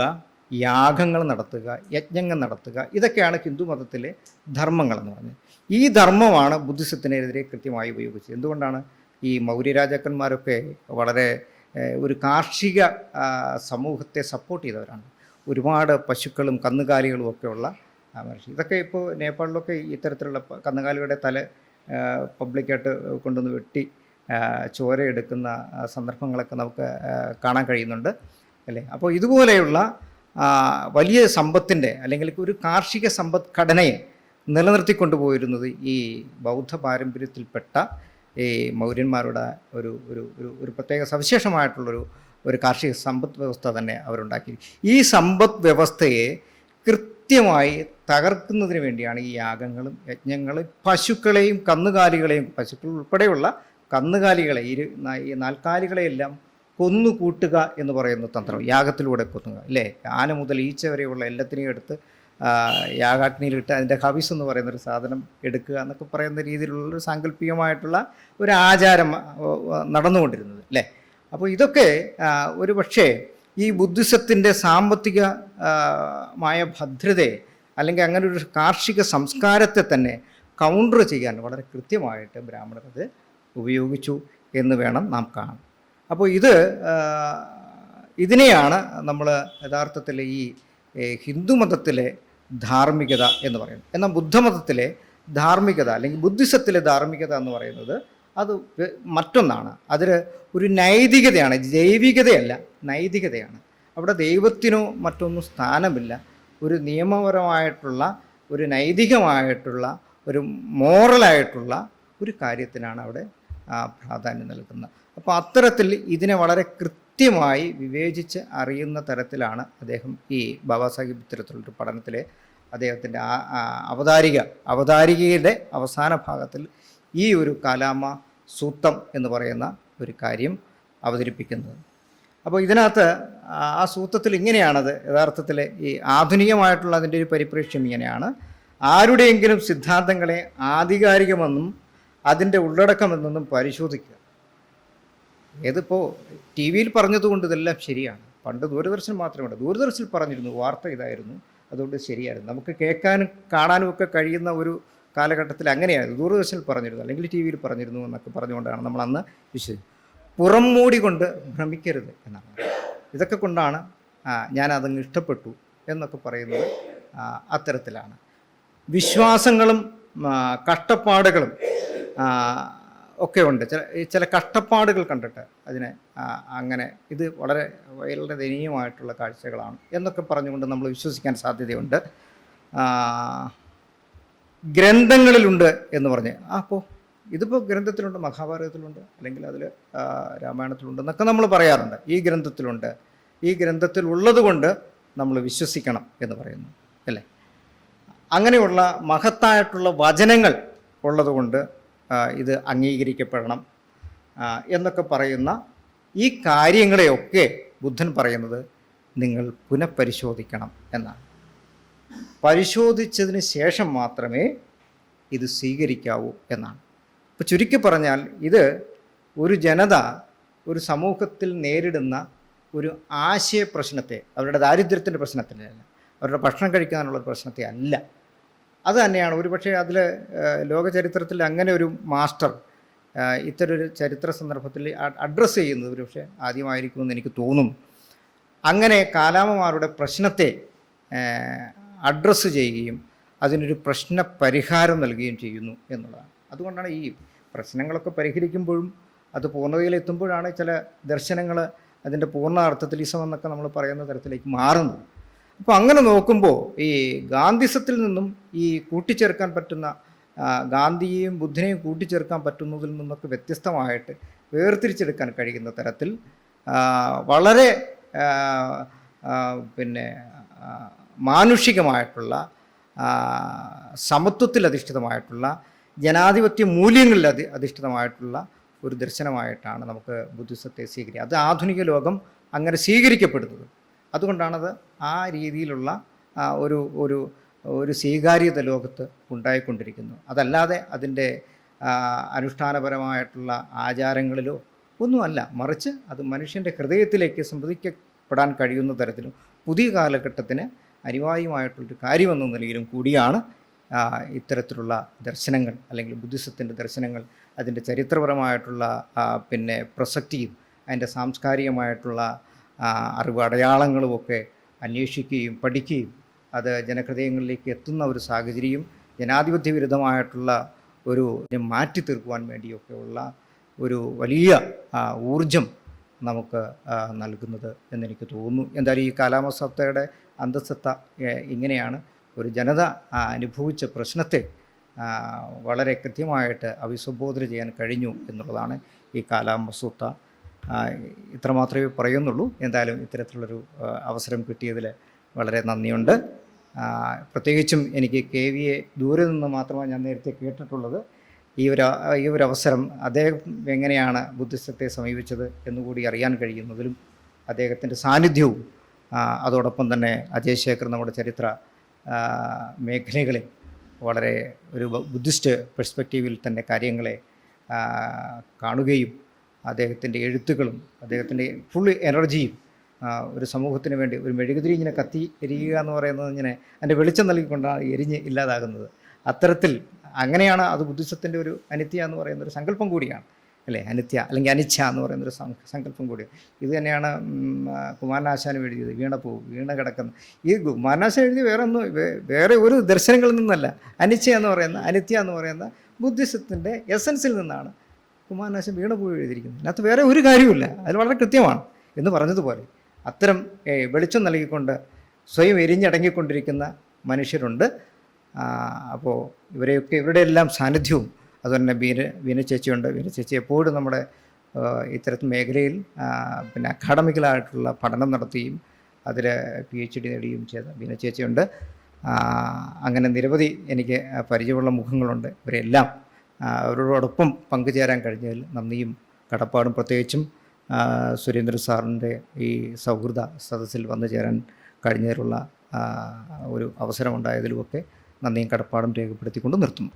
യാഗങ്ങൾ നടത്തുക, യജ്ഞങ്ങൾ നടത്തുക, ഇതൊക്കെയാണ് ഹിന്ദു മതത്തിലെ ധർമ്മങ്ങളെന്ന് പറഞ്ഞത്. ഈ ധർമ്മമാണ് ബുദ്ധിസത്തിനെതിരെ കൃത്യമായി ഉപയോഗിച്ചത്. എന്തുകൊണ്ടാണ്? ഈ മൗര്യ രാജാക്കന്മാരൊക്കെ വളരെ ഒരു കാർഷിക സമൂഹത്തെ സപ്പോർട്ട് ചെയ്തവരാണ്. ഒരുപാട് പശുക്കളും കന്നുകാലികളും ഒക്കെയുള്ള മനുഷ്യർ. ഇതൊക്കെ ഇപ്പോൾ നേപ്പാളിലൊക്കെ ഇത്തരത്തിലുള്ള കന്നുകാലികളുടെ തല പബ്ലിക്കായിട്ട് കൊണ്ടുവന്ന് വെട്ടി ചോരയെടുക്കുന്ന സന്ദർഭങ്ങളൊക്കെ നമുക്ക് കാണാൻ കഴിയുന്നുണ്ട് അല്ലേ. അപ്പോൾ ഇതുപോലെയുള്ള വലിയ സമ്പത്തിൻ്റെ അല്ലെങ്കിൽ ഒരു കാർഷിക സമ്പദ്ഘടനയെ നിലനിർത്തിക്കൊണ്ടുപോയിരുന്നത് ഈ ബൗദ്ധ പാരമ്പര്യത്തിൽപ്പെട്ട ഈ മൗര്യന്മാരുടെ ഒരു ഒരു ഒരു പ്രത്യേക സവിശേഷമായിട്ടുള്ളൊരു കാർഷിക സമ്പദ് വ്യവസ്ഥ തന്നെ അവരുണ്ടാക്കി. ഈ സമ്പദ് വ്യവസ്ഥയെ കൃത്യമായി തകർക്കുന്നതിന് വേണ്ടിയാണ് ഈ യാഗങ്ങളും യജ്ഞങ്ങളും പശുക്കളെയും കന്നുകാലികളെയും, പശുക്കൾ ഉൾപ്പെടെയുള്ള കന്നുകാലികളെ, ഈ നാൽക്കാലികളെയെല്ലാം കൊന്നുകൂട്ടുക എന്ന് പറയുന്ന തന്ത്രം, യാഗത്തിലൂടെ കൊന്നുക അല്ലേ. ആന മുതൽ ഈച്ച വരെയുള്ള എല്ലാത്തിനെയും എടുത്ത് യാഗാഗ്നിയിലിട്ട് അതിൻ്റെ ഹവിസ് എന്ന് പറയുന്നൊരു സാധനം എടുക്കുക എന്നൊക്കെ പറയുന്ന രീതിയിലുള്ളൊരു സാങ്കല്പികമായിട്ടുള്ള ഒരു ആചാരം നടന്നുകൊണ്ടിരുന്നത് അല്ലേ. അപ്പോൾ ഇതൊക്കെ ഒരു പക്ഷേ ഈ ബുദ്ധിസത്തിൻ്റെ സാമ്പത്തികമായ ഭദ്രതയെ അല്ലെങ്കിൽ അങ്ങനെ ഒരു കാർഷിക സംസ്കാരത്തെ തന്നെ കൗണ്ടർ ചെയ്യാൻ വളരെ കൃത്യമായിട്ട് ബ്രാഹ്മണർ അത് ഉപയോഗിച്ചു എന്ന് വേണം നാം കാണാൻ. അപ്പോൾ ഇതിനെയാണ് നമ്മൾ യഥാർത്ഥത്തിൽ ഈ ഹിന്ദുമതത്തിലെ ധാർമ്മികത എന്ന് പറയുന്നത്. എന്നാൽ ബുദ്ധമതത്തിലെ ധാർമ്മികത അല്ലെങ്കിൽ ബുദ്ധിസത്തിലെ ധാർമ്മികത എന്ന് പറയുന്നത് അത് മറ്റൊന്നാണ്. അതിൽ ഒരു നൈതികതയാണ്, ജൈവികതയല്ല, നൈതികതയാണ്. അവിടെ ദൈവത്തിനോ മറ്റൊന്നും സ്ഥാനമില്ല. ഒരു നിയമപരമായിട്ടുള്ള, ഒരു നൈതികമായിട്ടുള്ള, ഒരു മോറലായിട്ടുള്ള ഒരു കാര്യത്തിനാണ് അവിടെ പ്രാധാന്യം നൽകുന്നത്. അപ്പോൾ അത്തരത്തിൽ ഇതിനെ വളരെ കൃത്യമായി വിവേചിച്ച് അറിയുന്ന തരത്തിലാണ് അദ്ദേഹം ഈ ബാബാ സാഹിബ് ഇത്തരത്തിലുള്ളൊരു പഠനത്തിലെ അദ്ദേഹത്തിൻ്റെ അവതാരികയുടെ അവസാന ഭാഗത്തിൽ ഈ ഒരു കാലാമ സൂത്തം എന്ന് പറയുന്ന ഒരു കാര്യം അവതരിപ്പിക്കുന്നത്. അപ്പോൾ ഇതിനകത്ത് ആ സൂത്രത്തിൽ ഇങ്ങനെയാണത് യഥാർത്ഥത്തിൽ ഈ ആധുനികമായിട്ടുള്ള അതിൻ്റെ ഒരു പരിപ്രേക്ഷ്യം ഇങ്ങനെയാണ്: ആരുടെയെങ്കിലും സിദ്ധാന്തങ്ങളെ ആധികാരികമെന്നും അതിൻ്റെ ഉള്ളടക്കമെന്നൊന്നും പരിശോധിക്കുക. ഏതിപ്പോൾ ടി വിയിൽ പറഞ്ഞതുകൊണ്ട് ഇതെല്ലാം ശരിയാണ്. പണ്ട് ദൂരദർശൻ മാത്രമേ ദൂരദർശൻ പറഞ്ഞിരുന്നു, വാർത്ത ഇതായിരുന്നു, അതുകൊണ്ട് ശരിയായിരുന്നു. നമുക്ക് കേൾക്കാനും കാണാനും ഒക്കെ കഴിയുന്ന ഒരു കാലഘട്ടത്തിൽ അങ്ങനെയായിരുന്നു. ദൂരദർശനിൽ പറഞ്ഞിരുന്നു അല്ലെങ്കിൽ ടി വിയിൽ പറഞ്ഞിരുന്നു എന്നൊക്കെ പറഞ്ഞുകൊണ്ടാണ് നമ്മൾ അന്ന് വിശ്വസിച്ചത്. പുറം മൂടി കൊണ്ട് ഭ്രമിക്കരുത് എന്നാണ്. ഇതൊക്കെ കൊണ്ടാണ് ഞാനതങ്ങ് ഇഷ്ടപ്പെട്ടു എന്നൊക്കെ പറയുന്നത് അത്തരത്തിലാണ്. വിശ്വാസങ്ങളും കഷ്ടപ്പാടുകളും ഒക്കെ ഉണ്ട്. ചില കഷ്ടപ്പാടുകൾ കണ്ടിട്ട് അതിനെ അങ്ങനെ ഇത് വളരെ വളരെ ദയനീയമായിട്ടുള്ള കാഴ്ചകളാണ് എന്നൊക്കെ പറഞ്ഞുകൊണ്ട് നമ്മൾ വിശ്വസിക്കാൻ സാധ്യതയുണ്ട്. ഗ്രന്ഥങ്ങളിലുണ്ട് എന്ന് പറഞ്ഞ് അപ്പോൾ ഇതിപ്പോൾ ഗ്രന്ഥത്തിലുണ്ട്, മഹാഭാരതത്തിലുണ്ട്, അല്ലെങ്കിൽ അതിൽ രാമായണത്തിലുണ്ട് എന്നൊക്കെ നമ്മൾ പറയാറുണ്ട്. ഈ ഗ്രന്ഥത്തിലുണ്ട്, ഈ ഗ്രന്ഥത്തിൽ ഉള്ളത് കൊണ്ട് നമ്മൾ വിശ്വസിക്കണം എന്ന് പറയുന്നു അല്ലേ. അങ്ങനെയുള്ള മഹത്തായിട്ടുള്ള വചനങ്ങൾ ഉള്ളതുകൊണ്ട് ഇത് അംഗീകരിക്കപ്പെടണം എന്നൊക്കെ പറയുന്ന ഈ കാര്യങ്ങളെയൊക്കെ ബുദ്ധൻ പറയുന്നത് നിങ്ങൾ പുനഃപരിശോധിക്കണം എന്നാണ്. പരിശോധിച്ചതിന് ശേഷം മാത്രമേ ഇത് സ്വീകരിക്കാവൂ എന്നാണ്. ഇപ്പോൾ ചുരുക്കി പറഞ്ഞാൽ ഇത് ഒരു ജനത ഒരു സമൂഹത്തിൽ നേരിടുന്ന ഒരു ആശയ പ്രശ്നത്തെ, അവരുടെ ദാരിദ്ര്യത്തിൻ്റെ പ്രശ്നത്തിൻ്റെ അല്ല, അവരുടെ ഭക്ഷണം കഴിക്കാനുള്ള പ്രശ്നത്തെ അല്ല. അത് തന്നെയാണ് ഒരു പക്ഷേ അതിൽ ലോക ചരിത്രത്തിൽ അങ്ങനെ ഒരു മാസ്റ്റർ ഇത്തരൊരു ചരിത്ര സന്ദർഭത്തിൽ അഡ്രസ്സ് ചെയ്യുന്നത് ഒരു പക്ഷേ ആദ്യമായിരിക്കുമെന്ന് എനിക്ക് തോന്നുന്നു. അങ്ങനെ കാലാമന്മാരുടെ പ്രശ്നത്തെ അഡ്രസ്സ് ചെയ്യുകയും അതിനൊരു പ്രശ്ന പരിഹാരം നൽകുകയും ചെയ്യുന്നു എന്നുള്ളതാണ്. അതുകൊണ്ടാണ് ഈ പ്രശ്നങ്ങളൊക്കെ പരിഹരിക്കുമ്പോഴും അത് പൂർണ്ണതയിലെത്തുമ്പോഴാണ് ചില ദർശനങ്ങൾ അതിൻ്റെ പൂർണ്ണാർത്ഥത്തിലിസം എന്നൊക്കെ നമ്മൾ പറയുന്ന തരത്തിലേക്ക് മാറുന്നത്. അപ്പോൾ അങ്ങനെ നോക്കുമ്പോൾ ഈ ഗാന്ധിസത്തിൽ നിന്നും ഈ കൂട്ടിച്ചേർക്കാൻ പറ്റുന്ന ഗാന്ധിയെയും ബുദ്ധനെയും കൂട്ടിച്ചേർക്കാൻ പറ്റുന്നതിൽ നിന്നൊക്കെ വ്യത്യസ്തമായിട്ട് വേർതിരിച്ചെടുക്കാൻ കഴിയുന്ന തരത്തിൽ വളരെ പിന്നെ ആ, മാനുഷികമായിട്ടുള്ള ആ, സമത്വത്തിൽ അധിഷ്ഠിതമായിട്ടുള്ള ജനാധിപത്യ മൂല്യങ്ങളിൽ അധിഷ്ഠിതമായിട്ടുള്ള ഒരു ദർശനമായിട്ടാണ് നമുക്ക് ബുദ്ധിസത്തെ സ്വീകരിക്കുക. അത് ആധുനിക ലോകം അങ്ങനെ സ്വീകരിക്കപ്പെടുന്നത്. അതുകൊണ്ടാണത് ആ രീതിയിലുള്ള ഒരു ഒരു ഒരു സ്വീകാര്യത ലോകത്ത് ഉണ്ടായിക്കൊണ്ടിരിക്കുന്നു. അതല്ലാതെ അതിൻ്റെ അനുഷ്ഠാനപരമായിട്ടുള്ള ആചാരങ്ങളിലോ ഒന്നുമല്ല, മറിച്ച് അത് മനുഷ്യൻ്റെ ഹൃദയത്തിലേക്ക് സംവദിക്കപ്പെടാൻ കഴിയുന്ന തരത്തിലും പുതിയ കാലഘട്ടത്തിന് അനിവാര്യമായിട്ടുള്ളൊരു കാര്യമെന്ന നിലയിലും കൂടിയാണ് ഇത്തരത്തിലുള്ള ദർശനങ്ങൾ അല്ലെങ്കിൽ ബുദ്ധിസത്തിൻ്റെ ദർശനങ്ങൾ അതിൻ്റെ ചരിത്രപരമായിട്ടുള്ള പിന്നെ പ്രസക്തിയും അതിൻ്റെ സാംസ്കാരികമായിട്ടുള്ള അറിവ് അടയാളങ്ങളുമൊക്കെ അന്വേഷിക്കുകയും പഠിക്കുകയും അത് ജനഹൃദയങ്ങളിലേക്ക് എത്തുന്ന ഒരു സാഹചര്യം ജനാധിപത്യ വിരുദ്ധമായിട്ടുള്ള ഒരു മാറ്റി തീർക്കുവാൻ വേണ്ടിയൊക്കെയുള്ള ഒരു വലിയ ഊർജം നമുക്ക് നൽകുന്നത് എന്നെനിക്ക് തോന്നുന്നു. എന്തായാലും ഈ കാലാവസ്ഥയുടെ അന്തസത്ത ഇങ്ങനെയാണ്. ഒരു ജനത അനുഭവിച്ച പ്രശ്നത്തെ വളരെ കൃത്യമായിട്ട് അഭിസംബോധന ചെയ്യാൻ കഴിഞ്ഞു എന്നുള്ളതാണ് ഈ കാലാമസൂത്ത. ഇത്ര മാത്രമേ പറയുന്നുള്ളൂ. എന്തായാലും ഇത്തരത്തിലുള്ളൊരു അവസരം കിട്ടിയതിൽ വളരെ നന്ദിയുണ്ട്. പ്രത്യേകിച്ചും എനിക്ക് KVയെ ദൂരെ നിന്ന് മാത്രമാണ് ഞാൻ നേരത്തെ കേട്ടിട്ടുള്ളത്. ഈ ഒരു അവസരം അദ്ദേഹം എങ്ങനെയാണ് ബുദ്ധിസത്തെ സമീപിച്ചത് എന്നുകൂടി അറിയാൻ കഴിയുന്നതിലും അദ്ദേഹത്തിൻ്റെ സാന്നിധ്യവും അതോടൊപ്പം തന്നെ അജയ് ശേഖർ നമ്മുടെ ചരിത്ര മേഖലകളിൽ വളരെ ഒരു ബുദ്ധിസ്റ്റ് പെർസ്പെക്റ്റീവിൽ തന്നെ കാര്യങ്ങളെ കാണുകയും അദ്ദേഹത്തിൻ്റെ എഴുത്തുകളും അദ്ദേഹത്തിൻ്റെ ഫുൾ എനർജിയും ഒരു സമൂഹത്തിന് വേണ്ടി ഒരു മെഴുകുതിരി ഇങ്ങനെ കത്തി എരിയുക എന്ന് പറയുന്നത് ഇങ്ങനെ അതിൻ്റെ വെളിച്ചം നൽകിക്കൊണ്ടാണ് എരിഞ്ഞ് ഇല്ലാതാകുന്നത്. അത്തരത്തിൽ അങ്ങനെയാണ് അത് ബുദ്ധിസത്തിൻ്റെ ഒരു അനിത്യ എന്ന് പറയുന്ന ഒരു സങ്കല്പം കൂടിയാണ്, അല്ലേ? അനിത്യ അല്ലെങ്കിൽ അനിച്ഛ എന്ന് പറയുന്നൊരു സങ്കല്പം കൂടിയാണ്. ഇത് തന്നെയാണ് കുമാരനാശാനും എഴുതിയത്. വീണ കിടക്കുന്ന ഈ കുമാരനാശാൻ എഴുതിയ വേറെ ഒരു ദർശനങ്ങളിൽ നിന്നല്ല. അനിച്ഛ എന്ന് പറയുന്ന അനിത്യ എന്ന് പറയുന്ന ബുദ്ധിസത്തിൻ്റെ എസൻസിൽ നിന്നാണ് കുമാരനാശാൻ വീണപൂ എഴുതിയിരിക്കുന്നത്. അതിനകത്ത് വേറെ ഒരു കാര്യമില്ല. അത് വളരെ കൃത്യമാണ് എന്ന് പറഞ്ഞതുപോലെ അത്തരം വെളിച്ചം നൽകിക്കൊണ്ട് സ്വയം എരിഞ്ഞടങ്ങിക്കൊണ്ടിരിക്കുന്ന മനുഷ്യരുണ്ട്. അപ്പോൾ ഇവരുടെ എല്ലാം സാന്നിധ്യവും അതുതന്നെ വീണ ചേച്ചിയുണ്ട്. വീണ ചേച്ചി എപ്പോഴും നമ്മുടെ ഇത്തരത്തിൽ മേഖലയിൽ പിന്നെ അക്കാഡമിക്കലായിട്ടുള്ള പഠനം നടത്തുകയും അതിൽ PhD നേടുകയും ചെയ്ത വീണ ചേച്ചിയുണ്ട്. അങ്ങനെ നിരവധി എനിക്ക് പരിചയമുള്ള മുഖങ്ങളുണ്ട്. ഇവരെല്ലാം അവരോടൊപ്പം പങ്കുചേരാൻ കഴിഞ്ഞതിൽ നന്ദിയും കടപ്പാടും, പ്രത്യേകിച്ചും സുരേന്ദ്രൻ സാറിൻ്റെ ഈ സൗഹൃദ സദസ്സിൽ വന്നു ചേരാൻ കഴിഞ്ഞതിലുള്ള ഒരു അവസരമുണ്ടായതിലുമൊക്കെ നന്ദിയും കടപ്പാടും രേഖപ്പെടുത്തിക്കൊണ്ട് നിർത്തുന്നു.